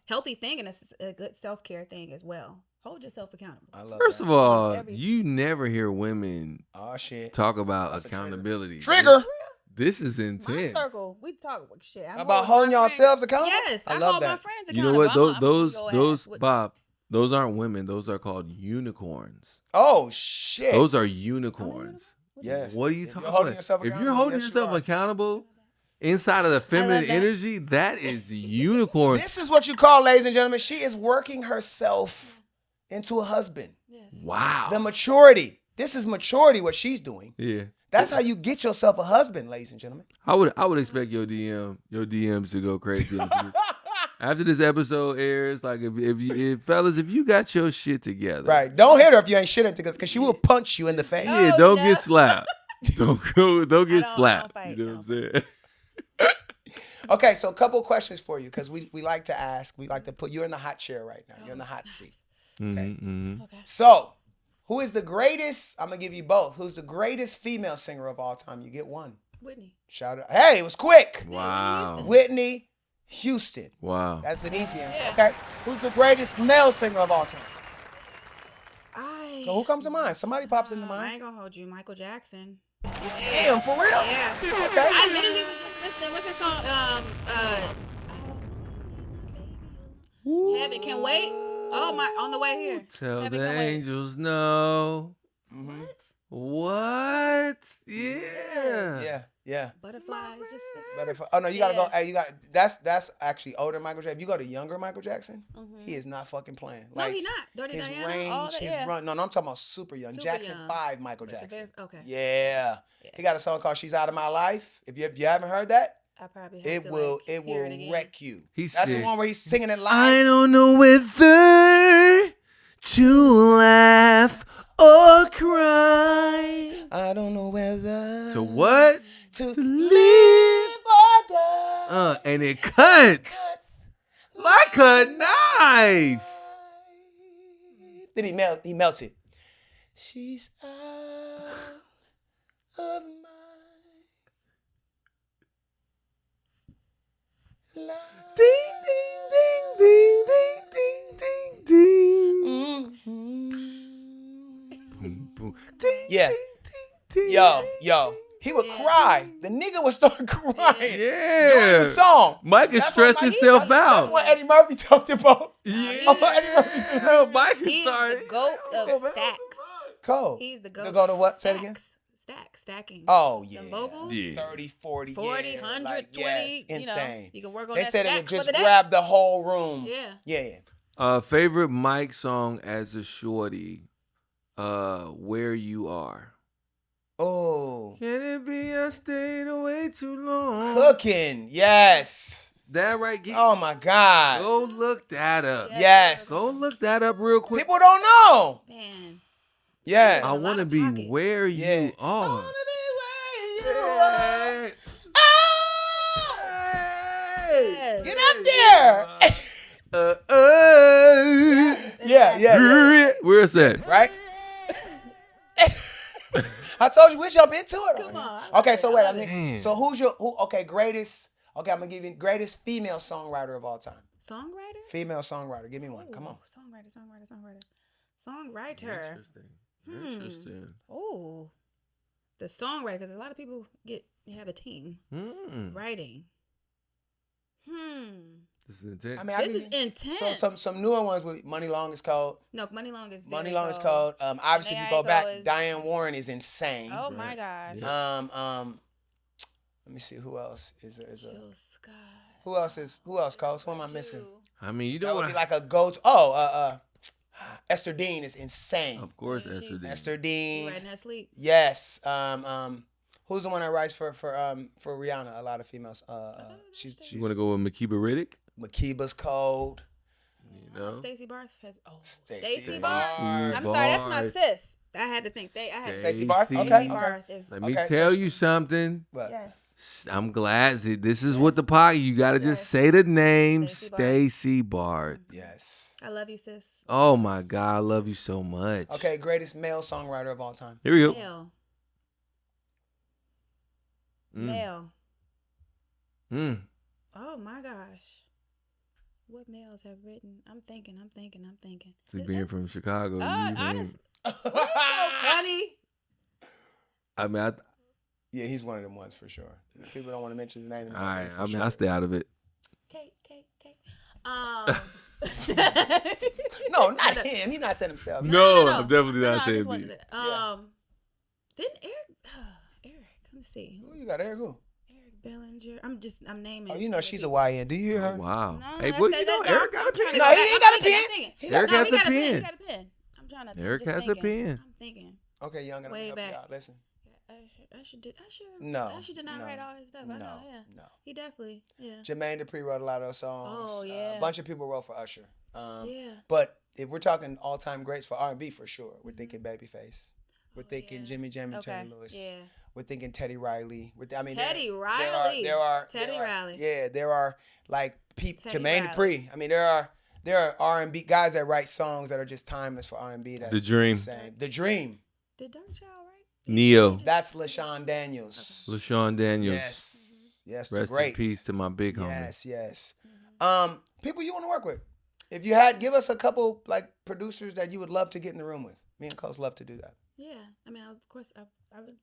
Speaker 5: healthy thing, and it's a good self-care thing as well. Hold yourself accountable.
Speaker 3: I love
Speaker 2: First
Speaker 3: that.
Speaker 2: of all,
Speaker 5: Everything.
Speaker 2: you never hear women
Speaker 3: Oh shit.
Speaker 2: talk about
Speaker 3: That's a trigger.
Speaker 2: accountability.
Speaker 3: Trigger
Speaker 2: This is
Speaker 5: My
Speaker 2: intense.
Speaker 5: circle, we talk shit. I
Speaker 3: about
Speaker 5: hold
Speaker 3: holding
Speaker 5: my friends-
Speaker 3: yourselves accountable.
Speaker 5: Yes, I
Speaker 3: love
Speaker 5: hold my
Speaker 3: that.
Speaker 5: friends
Speaker 2: You know
Speaker 5: accountable.
Speaker 2: what?
Speaker 5: I'm
Speaker 2: Those
Speaker 5: gonna go ass with-
Speaker 2: Bob, those aren't women. Those are called unicorns.
Speaker 3: Oh shit.
Speaker 2: Those are unicorns.
Speaker 3: Yes.
Speaker 2: What are you
Speaker 3: If
Speaker 2: talking
Speaker 3: you're holding
Speaker 2: about?
Speaker 3: yourself
Speaker 2: If you're
Speaker 3: accountable,
Speaker 2: holding
Speaker 3: yes, you
Speaker 2: yourself
Speaker 3: are.
Speaker 2: accountable inside of the feminine
Speaker 5: that.
Speaker 2: energy, that is unicorn.
Speaker 3: This is what you call, ladies and gentlemen. She is working herself into a husband.
Speaker 2: Wow.
Speaker 3: The maturity. This is maturity. What she's doing.
Speaker 2: Yeah.
Speaker 3: That's how you get yourself a husband, ladies and gentlemen.
Speaker 2: I would expect your DMs to go crazy. After this episode airs, like if fellas, if you got your shit together,
Speaker 3: Right. Don't hit her if you ain't shitting together, because she will punch you in the face.
Speaker 2: yeah,
Speaker 5: Oh,
Speaker 2: don't
Speaker 5: no.
Speaker 2: get slapped. Don't get slapped.
Speaker 5: fight,
Speaker 2: You know what
Speaker 5: no.
Speaker 2: I'm saying?
Speaker 3: Okay, so a couple questions for you, because we like to ask. We like to put you in the hot chair right now. You're in the hot seat.
Speaker 2: Mm-hmm.
Speaker 3: So, who is the greatest? I'm gonna give you both. Who's the greatest female singer of all time? You get one.
Speaker 5: Whitney.
Speaker 3: Shout out. Hey, it was quick.
Speaker 2: Wow.
Speaker 3: Whitney Houston.
Speaker 2: Wow.
Speaker 3: That's an easy one.
Speaker 5: Yeah.
Speaker 3: Okay. Who's the greatest male singer of all time?
Speaker 5: I.
Speaker 3: So who comes to mind? Somebody pops into
Speaker 5: I
Speaker 3: mind.
Speaker 5: ain't gonna hold you, Michael Jackson.
Speaker 3: Damn, for real?
Speaker 5: Yeah.
Speaker 3: Okay.
Speaker 5: I literally was just listening. What's his song? Heaven Can Wait. Oh my! On the way here.
Speaker 2: Tell
Speaker 5: Heaven
Speaker 2: the
Speaker 5: Can Wait.
Speaker 2: angels no.
Speaker 3: Mm-hmm.
Speaker 2: What? Yeah.
Speaker 3: Yeah.
Speaker 5: Butterflies. Just.
Speaker 3: Better for, oh no, you gotta
Speaker 5: Yeah.
Speaker 3: go. Hey, you got that's actually older Michael Jackson. If you go to younger Michael Jackson, he is not fucking playing.
Speaker 5: No, he not. Dirty
Speaker 3: his
Speaker 5: Diana.
Speaker 3: range,
Speaker 5: all that,
Speaker 3: his
Speaker 5: yeah.
Speaker 3: run. No, I'm talking about super young.
Speaker 5: Super
Speaker 3: Jackson
Speaker 5: young.
Speaker 3: 5 Michael
Speaker 5: But the
Speaker 3: Jackson.
Speaker 5: very- okay.
Speaker 3: Yeah. He got a song called "She's Out of My Life." If you haven't heard that,
Speaker 5: I probably have
Speaker 3: it
Speaker 5: to,
Speaker 3: will
Speaker 5: like,
Speaker 3: it
Speaker 5: hear
Speaker 3: will
Speaker 5: again.
Speaker 3: wreck you.
Speaker 2: He
Speaker 3: That's the
Speaker 2: said,
Speaker 3: one where he's singing it live.
Speaker 2: I don't know whether to laugh or cry.
Speaker 3: I don't know whether
Speaker 2: To what?
Speaker 3: to live or die.
Speaker 2: And it cuts like a knife.
Speaker 3: Then he melted. She's out of my life.
Speaker 2: Ding, ding, ding, ding, ding, ding, ding, ding. Boom, boom. Ding,
Speaker 3: Yeah.
Speaker 2: ding, ding,
Speaker 3: Yo,
Speaker 2: ding,
Speaker 3: yo.
Speaker 2: ding,
Speaker 3: he would cry. The nigga would start crying during
Speaker 2: Yeah.
Speaker 3: the song.
Speaker 2: Mike can
Speaker 3: That's
Speaker 2: stress
Speaker 3: what Mike-
Speaker 2: himself
Speaker 3: That's
Speaker 2: out.
Speaker 3: what Eddie Murphy talked about.
Speaker 2: Yeah.
Speaker 3: Eddie Murphy.
Speaker 2: Mike can
Speaker 5: He's
Speaker 2: start.
Speaker 5: the goat of stacks.
Speaker 3: Cool.
Speaker 5: He's the goat.
Speaker 3: The goat of what? Say it again.
Speaker 5: Stacking.
Speaker 3: Oh, yeah.
Speaker 5: Them vocals.
Speaker 2: Yeah.
Speaker 3: 30, 40,
Speaker 5: 40,
Speaker 3: yeah.
Speaker 5: 100,
Speaker 3: like,
Speaker 5: 20,
Speaker 3: yes,
Speaker 5: you know,
Speaker 3: insane.
Speaker 5: you can work on
Speaker 3: They
Speaker 5: that
Speaker 3: said it
Speaker 5: stack
Speaker 3: would
Speaker 5: for
Speaker 3: just
Speaker 5: the day.
Speaker 3: grab the whole room.
Speaker 5: Yeah.
Speaker 3: Yeah.
Speaker 2: Favorite Mike song as a shorty. Where You Are.
Speaker 3: Oh.
Speaker 2: Can it be I stayed away too long?
Speaker 3: Cooking. Yes.
Speaker 2: That right.
Speaker 3: Oh, my God.
Speaker 2: Go look that up.
Speaker 3: Yes.
Speaker 2: Go look that up real quick.
Speaker 3: People don't know.
Speaker 5: Man.
Speaker 3: Yes.
Speaker 2: I want to be where
Speaker 3: Yeah.
Speaker 2: you are.
Speaker 3: I wanna be where you are.
Speaker 2: Hey.
Speaker 5: Yes.
Speaker 3: Get up there. Yeah.
Speaker 2: Where's that?
Speaker 3: Right? I told you we'd jump into it.
Speaker 5: Come on.
Speaker 3: Okay, so wait.
Speaker 2: Man.
Speaker 3: So greatest? Okay, I'm gonna give you greatest female songwriter of all time.
Speaker 5: Songwriter?
Speaker 3: Female songwriter. Give me one. Come on.
Speaker 5: Songwriter.
Speaker 2: Interesting.
Speaker 5: Oh. The songwriter, because a lot of people have a team writing.
Speaker 2: This is intense.
Speaker 3: I mean,
Speaker 5: This is intense.
Speaker 3: So some newer ones with Money Long is Cold.
Speaker 5: No, Money Long is
Speaker 3: Money
Speaker 5: very
Speaker 3: Long is
Speaker 5: cold.
Speaker 3: cold. Obviously, if you go
Speaker 5: May I
Speaker 3: back,
Speaker 5: Go is-
Speaker 3: Diane Warren is insane.
Speaker 5: Oh my gosh.
Speaker 3: Let me see who else is a
Speaker 5: Jill Scott.
Speaker 3: who else Coles? Who am I missing?
Speaker 2: I mean, you
Speaker 3: That
Speaker 2: know
Speaker 3: would
Speaker 2: what?
Speaker 3: be like a go-to. Esther Dean is insane.
Speaker 2: Of course, Esther Dean.
Speaker 3: Esther Dean.
Speaker 5: Right in her sleep.
Speaker 3: Yes. Who's the one that writes for Rihanna? A lot of females. She's
Speaker 2: You want to go with Makiba Riddick?
Speaker 3: Makiba's cold.
Speaker 2: You know?
Speaker 5: Stacey Barth has. Oh,
Speaker 3: Stacey
Speaker 5: Stacey
Speaker 3: Barth.
Speaker 5: Barth. I'm sorry, that's my
Speaker 2: Barth.
Speaker 5: sis. I had to think.
Speaker 3: Stacey Barth?
Speaker 2: Stacey.
Speaker 3: Okay.
Speaker 5: Barth is.
Speaker 2: Let me
Speaker 3: Okay,
Speaker 2: tell
Speaker 3: so
Speaker 2: you something.
Speaker 3: But
Speaker 5: Yes.
Speaker 2: I'm glad. See, this is what the pocket. You got to just say the name,
Speaker 5: Stacey Barth.
Speaker 2: Stacey Barth.
Speaker 3: yes.
Speaker 5: I love you, sis.
Speaker 2: Oh my God, I love you so much.
Speaker 3: Okay, greatest male songwriter of all time.
Speaker 2: Here we go.
Speaker 5: Male.
Speaker 2: Mm.
Speaker 5: Male.
Speaker 2: Mm.
Speaker 5: Oh my gosh. What males have written? I'm thinking.
Speaker 2: See, being from Chicago, you
Speaker 5: Honest.
Speaker 2: think-
Speaker 5: So funny.
Speaker 2: I mean,
Speaker 3: Yeah, he's one of them ones for sure. People don't want to mention his name.
Speaker 2: all right. I mean, I stay out of it.
Speaker 5: K.
Speaker 3: No, not him. He's not saying himself.
Speaker 2: No, I'm definitely not
Speaker 5: I
Speaker 2: saying
Speaker 5: just
Speaker 2: me.
Speaker 5: wanted to- Didn't Eric, let me see.
Speaker 3: Who you got? Eric who?
Speaker 5: Eric Bellinger. I'm naming.
Speaker 3: Oh, you know she's a YN. Do you hear her?
Speaker 2: Oh, wow.
Speaker 5: No,
Speaker 2: hey,
Speaker 5: that's-
Speaker 2: what
Speaker 5: that-
Speaker 2: you know?
Speaker 5: that-
Speaker 2: Eric got a
Speaker 5: I'm trying
Speaker 2: pen.
Speaker 5: to
Speaker 3: No,
Speaker 5: go
Speaker 3: he
Speaker 5: back.
Speaker 3: ain't
Speaker 5: I'm
Speaker 3: got a
Speaker 5: thinking,
Speaker 3: pen.
Speaker 5: I'm thinking.
Speaker 2: Eric
Speaker 5: No,
Speaker 2: has
Speaker 5: he
Speaker 2: a
Speaker 5: got
Speaker 2: pen.
Speaker 5: He got a pen. I'm trying to.
Speaker 2: Eric
Speaker 5: just
Speaker 2: has a
Speaker 5: thinking.
Speaker 2: pen.
Speaker 5: I'm thinking.
Speaker 3: Okay, young, and
Speaker 5: Way
Speaker 3: help
Speaker 5: back.
Speaker 3: you out. Listen.
Speaker 5: I should did not
Speaker 3: no,
Speaker 5: write all his stuff. I know, yeah.
Speaker 3: No.
Speaker 5: He definitely, yeah.
Speaker 3: Jermaine Dupri wrote a lot of those songs.
Speaker 5: Oh, yeah.
Speaker 3: A bunch of people wrote for Usher.
Speaker 5: Yeah.
Speaker 3: But if we're talking all-time greats for R&B, for sure, we're thinking Babyface. We're thinking Jimmy Jam and Terry Lewis.
Speaker 5: Yeah.
Speaker 3: We're thinking Teddy Riley.
Speaker 5: Teddy Riley. Teddy Riley.
Speaker 3: Yeah, there are like
Speaker 5: Teddy
Speaker 3: Jermaine
Speaker 5: Riley.
Speaker 3: Dupri. I mean, there are R&B guys that write songs that are just timeless for R&B. That's
Speaker 2: The Dream.
Speaker 3: insane. The Dream.
Speaker 5: Did Dark Child write?
Speaker 2: Neo.
Speaker 3: That's LaShawn Daniels.
Speaker 2: LaShawn Daniels.
Speaker 3: Yes, the
Speaker 2: Rest
Speaker 3: great.
Speaker 2: in peace to my big homie.
Speaker 3: Yes. People you want to work with. If you had, give us a couple like producers that you would love to get in the room with. Me and Coach love to do that.
Speaker 5: Yeah. I mean, of course, I would.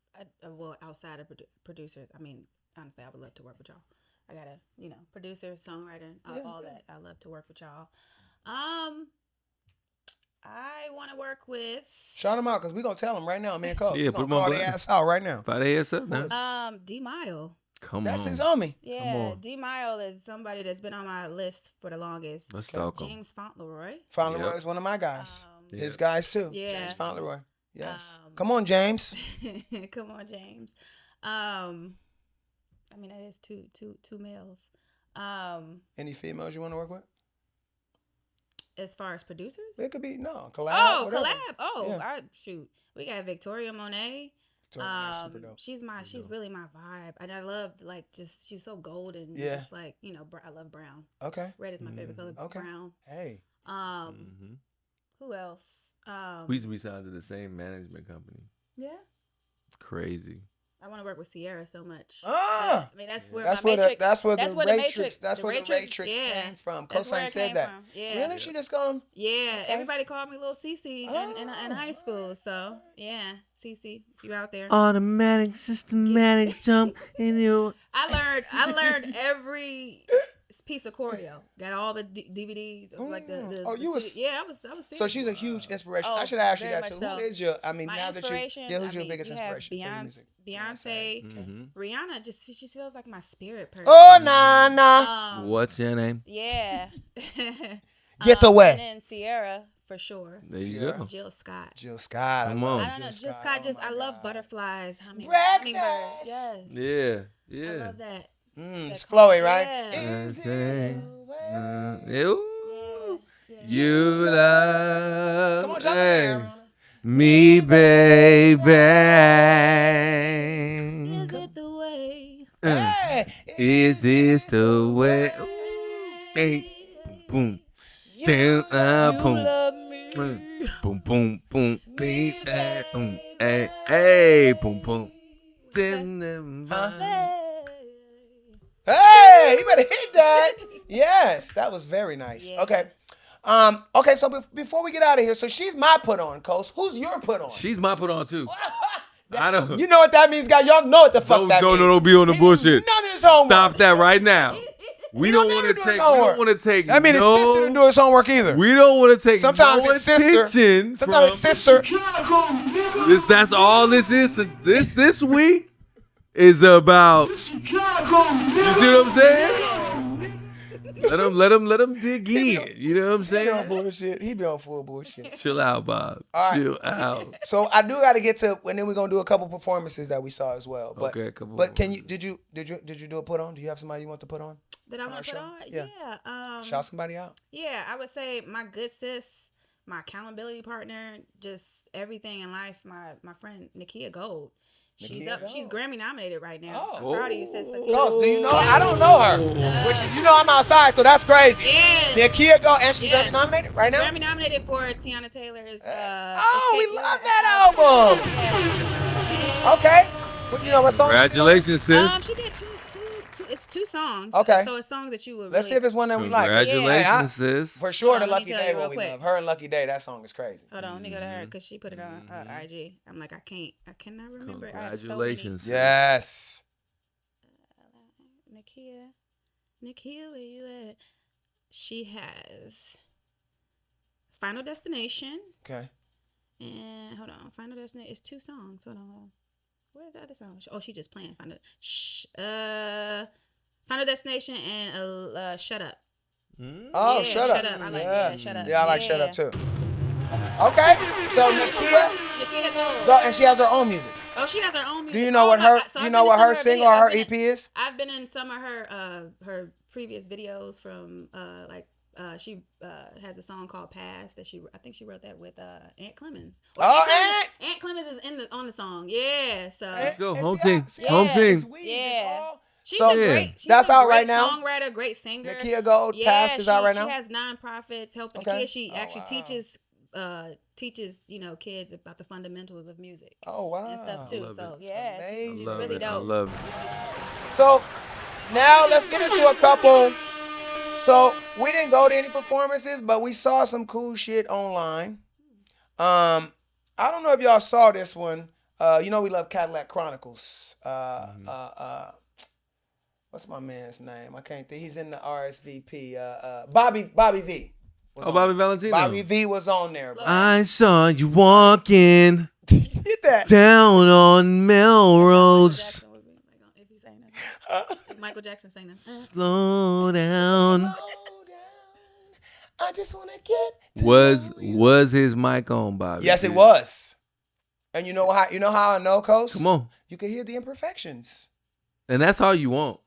Speaker 5: Well, outside of producers, I mean, honestly, I would love to work with y'all. I got a, producer, songwriter, all that. I love to work with y'all. I want to work with
Speaker 3: Shout them out because we're going to tell them right now, man. Coach.
Speaker 2: Yeah,
Speaker 3: We're
Speaker 2: put 'em
Speaker 3: gonna
Speaker 2: on
Speaker 3: call their
Speaker 2: blast.
Speaker 3: ass out right now.
Speaker 2: Fire their ass up now.
Speaker 5: D Mile.
Speaker 2: Come
Speaker 3: That's
Speaker 2: on.
Speaker 3: his homie.
Speaker 5: Yeah, D Mile is somebody that's been on my list for the longest.
Speaker 2: Let's talk 'em.
Speaker 5: James Fauntleroy.
Speaker 3: Fauntleroy
Speaker 2: Yep.
Speaker 3: is one of my guys.
Speaker 2: Yep.
Speaker 3: His guys too.
Speaker 5: Yeah.
Speaker 3: James Fauntleroy. Yes.
Speaker 5: Um,
Speaker 3: Come on, James.
Speaker 5: Come on, James. I mean, that is two males.
Speaker 3: Any females you want to work with?
Speaker 5: As far as producers?
Speaker 3: It could be collab.
Speaker 5: Oh,
Speaker 3: whatever.
Speaker 5: collab. Oh,
Speaker 3: Yeah.
Speaker 5: shoot. We got Victoria Monet.
Speaker 3: That's super dope.
Speaker 5: She's really my vibe, and I love she's so golden.
Speaker 3: Yeah.
Speaker 5: Just like I love brown.
Speaker 3: Okay.
Speaker 5: Red is my favorite color.
Speaker 3: Okay.
Speaker 5: Brown.
Speaker 3: Hey.
Speaker 5: Who else?
Speaker 2: We used to be signed to the same management company.
Speaker 5: Yeah.
Speaker 2: It's crazy.
Speaker 5: I want to work with Sierra so much.
Speaker 3: Ah,
Speaker 5: I mean, that's where
Speaker 3: that's
Speaker 5: my
Speaker 3: where
Speaker 5: Matrix.
Speaker 3: that's where the
Speaker 5: Matrix.
Speaker 3: That's where the Matrix
Speaker 5: yeah,
Speaker 3: came from.
Speaker 5: that's where
Speaker 3: Kosine
Speaker 5: it
Speaker 3: said
Speaker 5: came
Speaker 3: that.
Speaker 5: from. Yeah.
Speaker 3: Really? She just gone?
Speaker 5: Yeah,
Speaker 3: Okay.
Speaker 5: everybody called me Little Cece in high school. So yeah, Cece, you out there?
Speaker 2: Automatic, systematic jump in you.
Speaker 5: I learned every piece of choreo. Got all the DVDs of like the.
Speaker 3: Oh,
Speaker 5: the
Speaker 3: you was-
Speaker 5: CD. Yeah, I was. Serious.
Speaker 3: So she's a huge inspiration.
Speaker 5: Oh,
Speaker 3: I should ask you
Speaker 5: very
Speaker 3: that too.
Speaker 5: much so.
Speaker 3: Who is your? I mean,
Speaker 5: My
Speaker 3: now that you,
Speaker 5: inspiration.
Speaker 3: yeah, who's your
Speaker 5: I mean,
Speaker 3: biggest
Speaker 5: you have
Speaker 3: inspiration for your music?
Speaker 5: Beyonce. Rihanna just she feels like my spirit person.
Speaker 3: Oh, nah.
Speaker 2: What's your name?
Speaker 5: Yeah.
Speaker 3: Get away.
Speaker 5: And then Sierra for sure.
Speaker 2: There you
Speaker 3: Sierra.
Speaker 2: go.
Speaker 5: Jill Scott.
Speaker 3: Jill Scott.
Speaker 2: Come on.
Speaker 5: I don't know. Jill Scott just I love butterflies. Hummingbirds.
Speaker 3: Breakfast.
Speaker 5: Yes.
Speaker 2: Yeah,
Speaker 5: I
Speaker 2: yeah.
Speaker 5: love that.
Speaker 3: It's flowy, right?
Speaker 5: Yeah.
Speaker 3: Is this the way?
Speaker 2: Ooh. You love
Speaker 3: Come on, jump in there, Ariana.
Speaker 2: me, baby.
Speaker 5: Is it the way?
Speaker 3: Hey,
Speaker 2: Is this the way? Ooh. Hey, boom, boom, down,
Speaker 5: You
Speaker 2: boom,
Speaker 5: love me.
Speaker 2: boom, boom, boom, beat that, hey, hey, boom, boom.
Speaker 3: Hey, you better hit that. Yes, that was very nice.
Speaker 5: Yeah.
Speaker 3: Okay. Okay, so before we get out of here, so she's my put on, Coast. Who's your put on?
Speaker 2: She's my put on too. I don't.
Speaker 3: You know what that means, guys. Y'all know what the fuck that means.
Speaker 2: Don't be on the
Speaker 3: He did
Speaker 2: bullshit.
Speaker 3: None of his homework.
Speaker 2: Stop that right now. We don't
Speaker 3: never
Speaker 2: want
Speaker 3: do
Speaker 2: to
Speaker 3: his
Speaker 2: take. We don't
Speaker 3: homework.
Speaker 2: want to take.
Speaker 3: I mean, his sister didn't do his homework either.
Speaker 2: We don't want to take
Speaker 3: Sometimes
Speaker 2: no
Speaker 3: his sister.
Speaker 2: attention
Speaker 3: Sometimes his
Speaker 2: from
Speaker 3: sister.
Speaker 2: this. That's all this is. This week is about. You see what I'm saying? Let him dig in. You know what I'm
Speaker 3: He be on
Speaker 2: saying?
Speaker 3: bullshit. He be on full bullshit.
Speaker 2: Chill out, Bob.
Speaker 3: All right.
Speaker 2: Chill out.
Speaker 3: So I do got to get to, and then we're gonna do a couple performances that we saw as well. But,
Speaker 2: Okay, a couple
Speaker 3: But can you? Did you do a put on? Do you have somebody you want to put on?
Speaker 5: That I want to
Speaker 3: show?
Speaker 5: put on?
Speaker 3: Yeah.
Speaker 5: Yeah.
Speaker 3: Shout somebody out.
Speaker 5: Yeah, I would say my good sis, my accountability partner, just everything in life. My friend Nakia Gold. She's
Speaker 3: Nakia
Speaker 5: up.
Speaker 3: Gold.
Speaker 5: She's Grammy nominated right now.
Speaker 3: Oh.
Speaker 5: I'm proud of you, sis. For
Speaker 3: Coast, do you know? I don't know her. Which is, you know, I'm outside, so that's crazy.
Speaker 5: Yeah.
Speaker 3: Nakia Gold, and she's
Speaker 5: Yeah.
Speaker 3: Grammy nominated right now.
Speaker 5: Grammy nominated for Tiana Taylor's.
Speaker 3: Oh, we
Speaker 5: Escape
Speaker 3: love
Speaker 5: Lyric.
Speaker 3: that album.
Speaker 5: Yeah.
Speaker 3: Okay. What you know? What song?
Speaker 2: Congratulations, sis.
Speaker 5: She did two. It's two songs.
Speaker 3: Okay.
Speaker 5: So it's songs that you would.
Speaker 3: Let's
Speaker 5: really,
Speaker 3: see if it's one that we like.
Speaker 2: Congratulations, sis.
Speaker 3: For sure,
Speaker 5: Hold
Speaker 3: the
Speaker 5: on, let me
Speaker 3: Lucky
Speaker 5: tell
Speaker 3: Day
Speaker 5: you
Speaker 3: what
Speaker 5: real
Speaker 3: we
Speaker 5: quick.
Speaker 3: love. Her and Lucky Day, that song is crazy.
Speaker 5: Hold on, let me go to her because she put it on IG. I'm like, I cannot remember. I have so
Speaker 2: Congratulations, sis.
Speaker 3: Yes.
Speaker 5: many. Nakia, where you at? She has Final Destination.
Speaker 3: Okay.
Speaker 5: And hold on, Final Destination. It's two songs. Hold on. Where's the other song? Oh, she just playing Final. Final Destination and Shut Up.
Speaker 3: Oh,
Speaker 5: Yeah,
Speaker 3: Shut Up.
Speaker 5: I like Shut Up.
Speaker 3: Yeah, I like Shut Up too. Okay. So
Speaker 5: Nakia Gold.
Speaker 3: go, and she has her own music.
Speaker 5: Oh, she has her own music.
Speaker 3: Do you know what her?
Speaker 5: So
Speaker 3: you
Speaker 5: I've
Speaker 3: know
Speaker 5: been
Speaker 3: what
Speaker 5: in some
Speaker 3: her
Speaker 5: of
Speaker 3: single or
Speaker 5: videos.
Speaker 3: her
Speaker 5: I've been
Speaker 3: EP is?
Speaker 5: I've been in some of her previous videos from she has a song called Past that I think she wrote that with Aunt Clemens. Aunt Clemens is on the song. Yeah, so
Speaker 2: Let's go.
Speaker 3: And
Speaker 2: Home
Speaker 3: see,
Speaker 2: team. Home team.
Speaker 5: Yeah. She's
Speaker 3: So,
Speaker 5: a great. She's
Speaker 3: that's
Speaker 5: a
Speaker 3: out
Speaker 5: great
Speaker 3: right now?
Speaker 5: Songwriter, great singer.
Speaker 3: Nakia Gold, Past is out right now?
Speaker 5: She has nonprofits helping
Speaker 3: Okay.
Speaker 5: kids. She actually
Speaker 3: wow.
Speaker 5: teaches kids about the fundamentals of music.
Speaker 3: Oh wow.
Speaker 5: And stuff too.
Speaker 2: love
Speaker 5: So
Speaker 2: it.
Speaker 5: yeah,
Speaker 3: amazing.
Speaker 5: she's
Speaker 2: Love
Speaker 5: really
Speaker 2: it. I
Speaker 5: dope.
Speaker 2: love it.
Speaker 3: So now let's get into a couple. So we didn't go to any performances, but we saw some cool shit online. I don't know if y'all saw this one. You know we love Cadillac Chronicles. What's my man's name? I can't think. He's in the RSVP. Bobby V.
Speaker 2: Oh, Bobby Valentino.
Speaker 3: Bobby V was on there, bro.
Speaker 2: I saw you walking
Speaker 3: Get that.
Speaker 2: down on Melrose.
Speaker 5: If he's saying that. If Michael Jackson saying that.
Speaker 2: Slow down.
Speaker 3: Slow down. I just want to get to
Speaker 2: Was
Speaker 3: know you.
Speaker 2: was his mic on, Bobby?
Speaker 3: Yes, it was. And you know how I know, Coach?
Speaker 2: Come on.
Speaker 3: You can hear the imperfections.
Speaker 2: And that's all you want.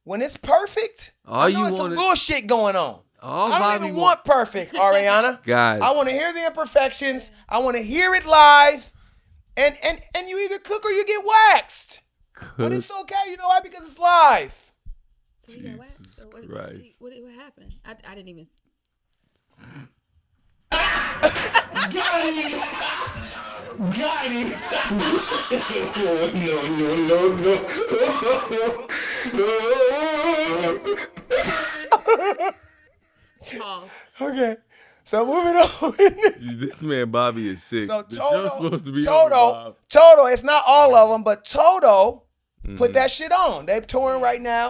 Speaker 3: When it's perfect,
Speaker 2: All
Speaker 3: I know
Speaker 2: you
Speaker 3: there's some
Speaker 2: want is-
Speaker 3: bullshit going on.
Speaker 2: All
Speaker 3: I don't
Speaker 2: Bobby
Speaker 3: even want perfect, Ariana.
Speaker 2: Guys.
Speaker 3: I want to hear the imperfections. I want to hear it live. And you either cook or you get waxed. But it's okay. You know why? Because it's live.
Speaker 5: So you got waxed?
Speaker 2: Jesus
Speaker 5: So what
Speaker 2: Christ.
Speaker 5: happened? I didn't even.
Speaker 4: Got him! Got him!
Speaker 5: Pause.
Speaker 3: Okay. So moving on.
Speaker 2: This man Bobby is sick.
Speaker 3: So
Speaker 2: the show's
Speaker 3: Toto,
Speaker 2: supposed to be over, Bob.
Speaker 3: Toto, it's not all of them, but Toto put that shit on. They touring right now.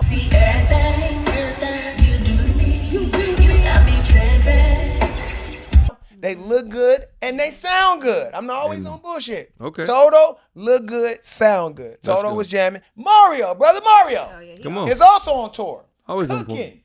Speaker 3: They look good and they sound good. I'm not always on bullshit.
Speaker 2: Okay.
Speaker 3: Toto, look good, sound good. Toto
Speaker 2: go.
Speaker 3: was jamming. Mario, brother Mario,
Speaker 5: Oh, yeah,
Speaker 2: Come on.
Speaker 3: is also on tour.
Speaker 2: Always on point.
Speaker 3: Cooking.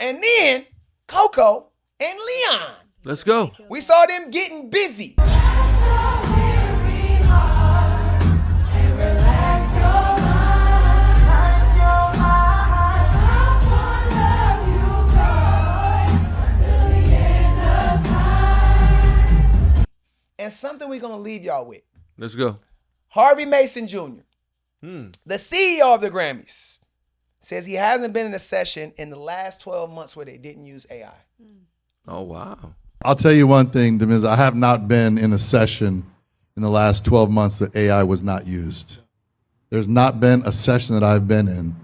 Speaker 3: And then Coco and Leon.
Speaker 2: Let's go.
Speaker 3: We saw them getting busy. And something we're going to leave y'all with.
Speaker 2: Let's go.
Speaker 3: Harvey Mason Jr., the CEO of the Grammys, says he hasn't been in a session in the last 12 months where they didn't use AI.
Speaker 2: Oh, wow.
Speaker 8: I'll tell you one thing, Demiz, I have not been in a session in the last 12 months that AI was not used. There's not been a session that I've been in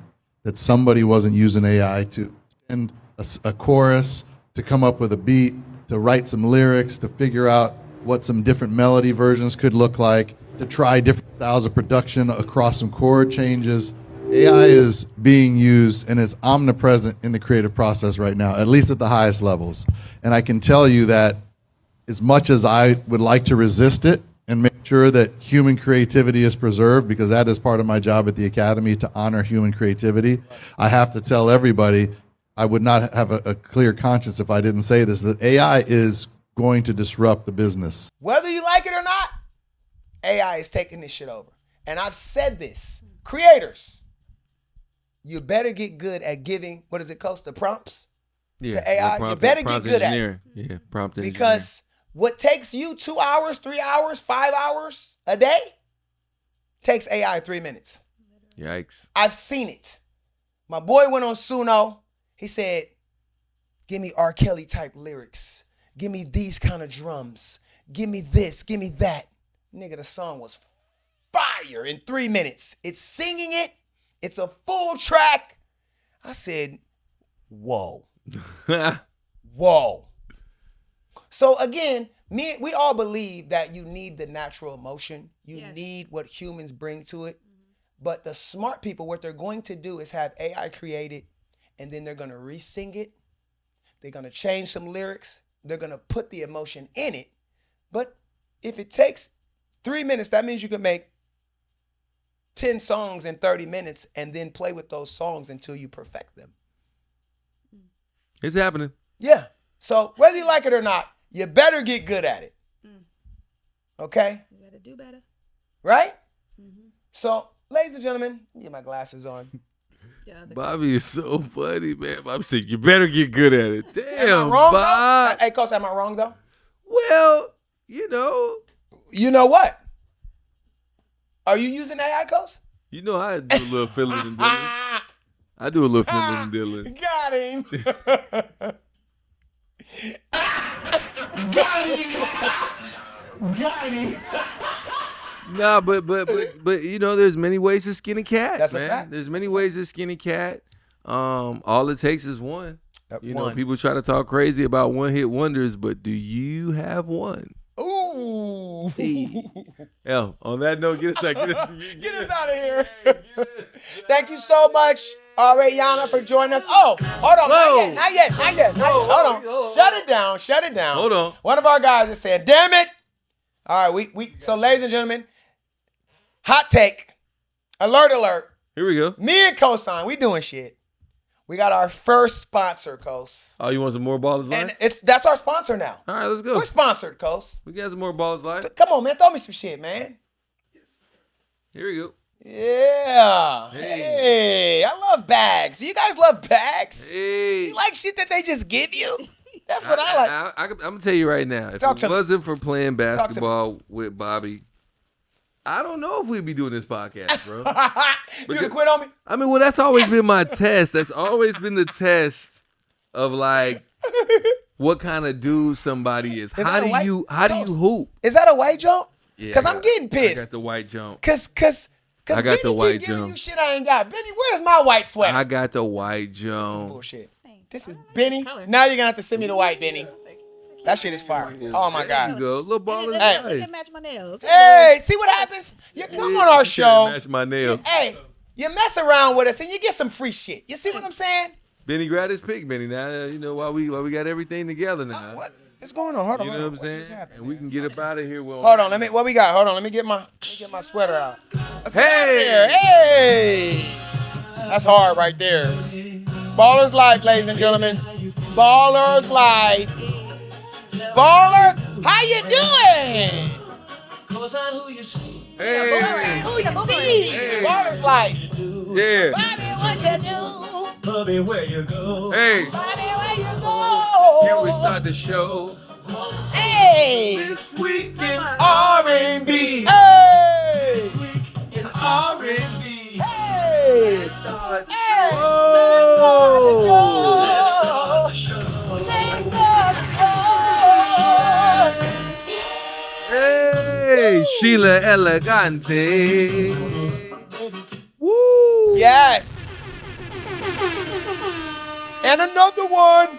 Speaker 8: that somebody wasn't using AI to end a chorus, to come up with a beat, to write some lyrics, to figure out what some different melody versions could look like, to try different styles of production across some chord changes. AI is being used and it's omnipresent in the creative process right now, at least at the highest levels. And I can tell you that as much as I would like to resist it and make sure that human creativity is preserved, because that is part of my job at the Academy, to honor human creativity, I have to tell everybody, I would not have a clear conscience if I didn't say this, that AI is going to disrupt the business.
Speaker 3: Whether you like it or not, AI is taking this shit over. And I've said this. Creators, you better get good at giving, what does it cost, the prompts to AI? You better get good at it.
Speaker 2: Yeah, prompt engineer.
Speaker 3: Because what takes you 2 hours, 3 hours, 5 hours a day takes AI 3 minutes.
Speaker 2: Yikes.
Speaker 3: I've seen it. My boy went on Suno. He said, give me R. Kelly type lyrics. Give me these kind of drums. Give me this. Give me that. Nigga, the song was fire in 3 minutes. It's singing it. It's a full track. I said, whoa. Whoa. So again, we all believe that you need the natural emotion. You need what humans bring to it. But the smart people, what they're going to do is have AI created, and then they're going to re-sing it. They're going to change some lyrics. They're going to put the emotion in it. But if it takes 3 minutes, that means you can make 10 songs in 30 minutes and then play with those songs until you perfect them.
Speaker 2: It's happening.
Speaker 3: Yeah. So whether you like it or not, you better get good at it. Okay?
Speaker 5: You gotta do better.
Speaker 3: Right? So, ladies and gentlemen, let me get my glasses on.
Speaker 2: Bobby is so funny, man. I'm saying you better get good at it. Damn,
Speaker 3: Am I wrong,
Speaker 2: Bob.
Speaker 3: though? Hey, Coach, am I wrong, though?
Speaker 2: Well, you know.
Speaker 3: You know what? Are you using AI, Coach?
Speaker 2: You know I do a little feeling and dealing. I do a little feeling and dealing.
Speaker 3: Got him.
Speaker 4: Got him! Got him!
Speaker 2: Nah, but you know, there's many ways to skin a cat.
Speaker 3: That's a
Speaker 2: man.
Speaker 3: fact.
Speaker 2: There's many ways to skin a cat. All it takes is one. You know,
Speaker 3: one.
Speaker 2: people try to talk crazy about one-hit wonders, but do you have one?
Speaker 3: Ooh.
Speaker 2: Hell, on that note, get us out.
Speaker 3: Get us out of here. Thank you so much, ARAYawna, for joining us. Oh, hold on.
Speaker 2: Whoa.
Speaker 3: Not yet. Hold on. Shut it down.
Speaker 2: Hold on.
Speaker 3: One of our guys is saying, damn it. All right, so ladies and gentlemen, hot take, alert.
Speaker 2: Here we go.
Speaker 3: Me and Kosine, we doing shit. We got our first sponsor, Kos.
Speaker 2: Oh, you want some more Ballers Live?
Speaker 3: And that's our sponsor now.
Speaker 2: All right, let's go.
Speaker 3: We're sponsored, Kos.
Speaker 2: We got some more Ballers Live.
Speaker 3: Come on, man. Throw me some shit, man.
Speaker 2: Here we go.
Speaker 3: Yeah. Hey, I love bags. You guys love bags?
Speaker 2: Hey.
Speaker 3: You like shit that they just give you? That's what I like.
Speaker 2: I'm gonna tell you right now. If
Speaker 3: Talk
Speaker 2: it
Speaker 3: to me.
Speaker 2: wasn't for playing
Speaker 3: to me.
Speaker 2: basketball with Bobby, I don't know if we'd be doing this podcast, bro.
Speaker 3: You gonna quit on me?
Speaker 2: I mean, well, that's always been my test. That's always been the test of like what kind of dude somebody is. How do you hoop?
Speaker 3: Is that a white joke?
Speaker 2: Yeah,
Speaker 3: Cause I'm getting pissed.
Speaker 2: I got the white jump.
Speaker 3: Cause
Speaker 2: I got
Speaker 3: Benny
Speaker 2: the white
Speaker 3: keep giving
Speaker 2: jump.
Speaker 3: you shit I ain't got. Benny, where's my white sweater?
Speaker 2: I got the white
Speaker 3: This is
Speaker 2: jump.
Speaker 3: bullshit. This is Benny. Now you're gonna have to send me the white Benny. That shit is fire. Oh my
Speaker 2: There you
Speaker 3: god.
Speaker 2: go. Little ball is
Speaker 3: Hey.
Speaker 2: nice.
Speaker 5: Match my nails.
Speaker 3: Hey, see what happens? You come on our show.
Speaker 2: Match my nails.
Speaker 3: Hey, you mess around with us and you get some free shit. You see what I'm saying?
Speaker 2: Benny grabbed his pick, Benny. Now you know why we got everything together now.
Speaker 3: What is going on? Hold on.
Speaker 2: You know what I'm saying? And we can get up out of here. Well,
Speaker 3: Hold on. What we got? Hold on. Let me get my sweater out. Let's get out of
Speaker 2: Hey!
Speaker 3: here. Hey! That's hard right there. Ballers Life, ladies and gentlemen. Ballers Life. Ballers, how you doing?
Speaker 2: Hey,
Speaker 3: Ballers Life.
Speaker 2: yeah.
Speaker 3: Bobby, what you do?
Speaker 4: Bobby, where you go?
Speaker 2: Hey,
Speaker 3: Bobby, where you go?
Speaker 2: can we start the show?
Speaker 3: Hey!
Speaker 2: This week in
Speaker 3: R&B. Hey!
Speaker 2: in R&B.
Speaker 3: Hey!
Speaker 2: Let's start the
Speaker 3: Hey!
Speaker 2: Hey, Sheila Elegante. Woo!
Speaker 3: Yes! And another one!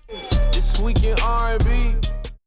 Speaker 2: This week in R&B.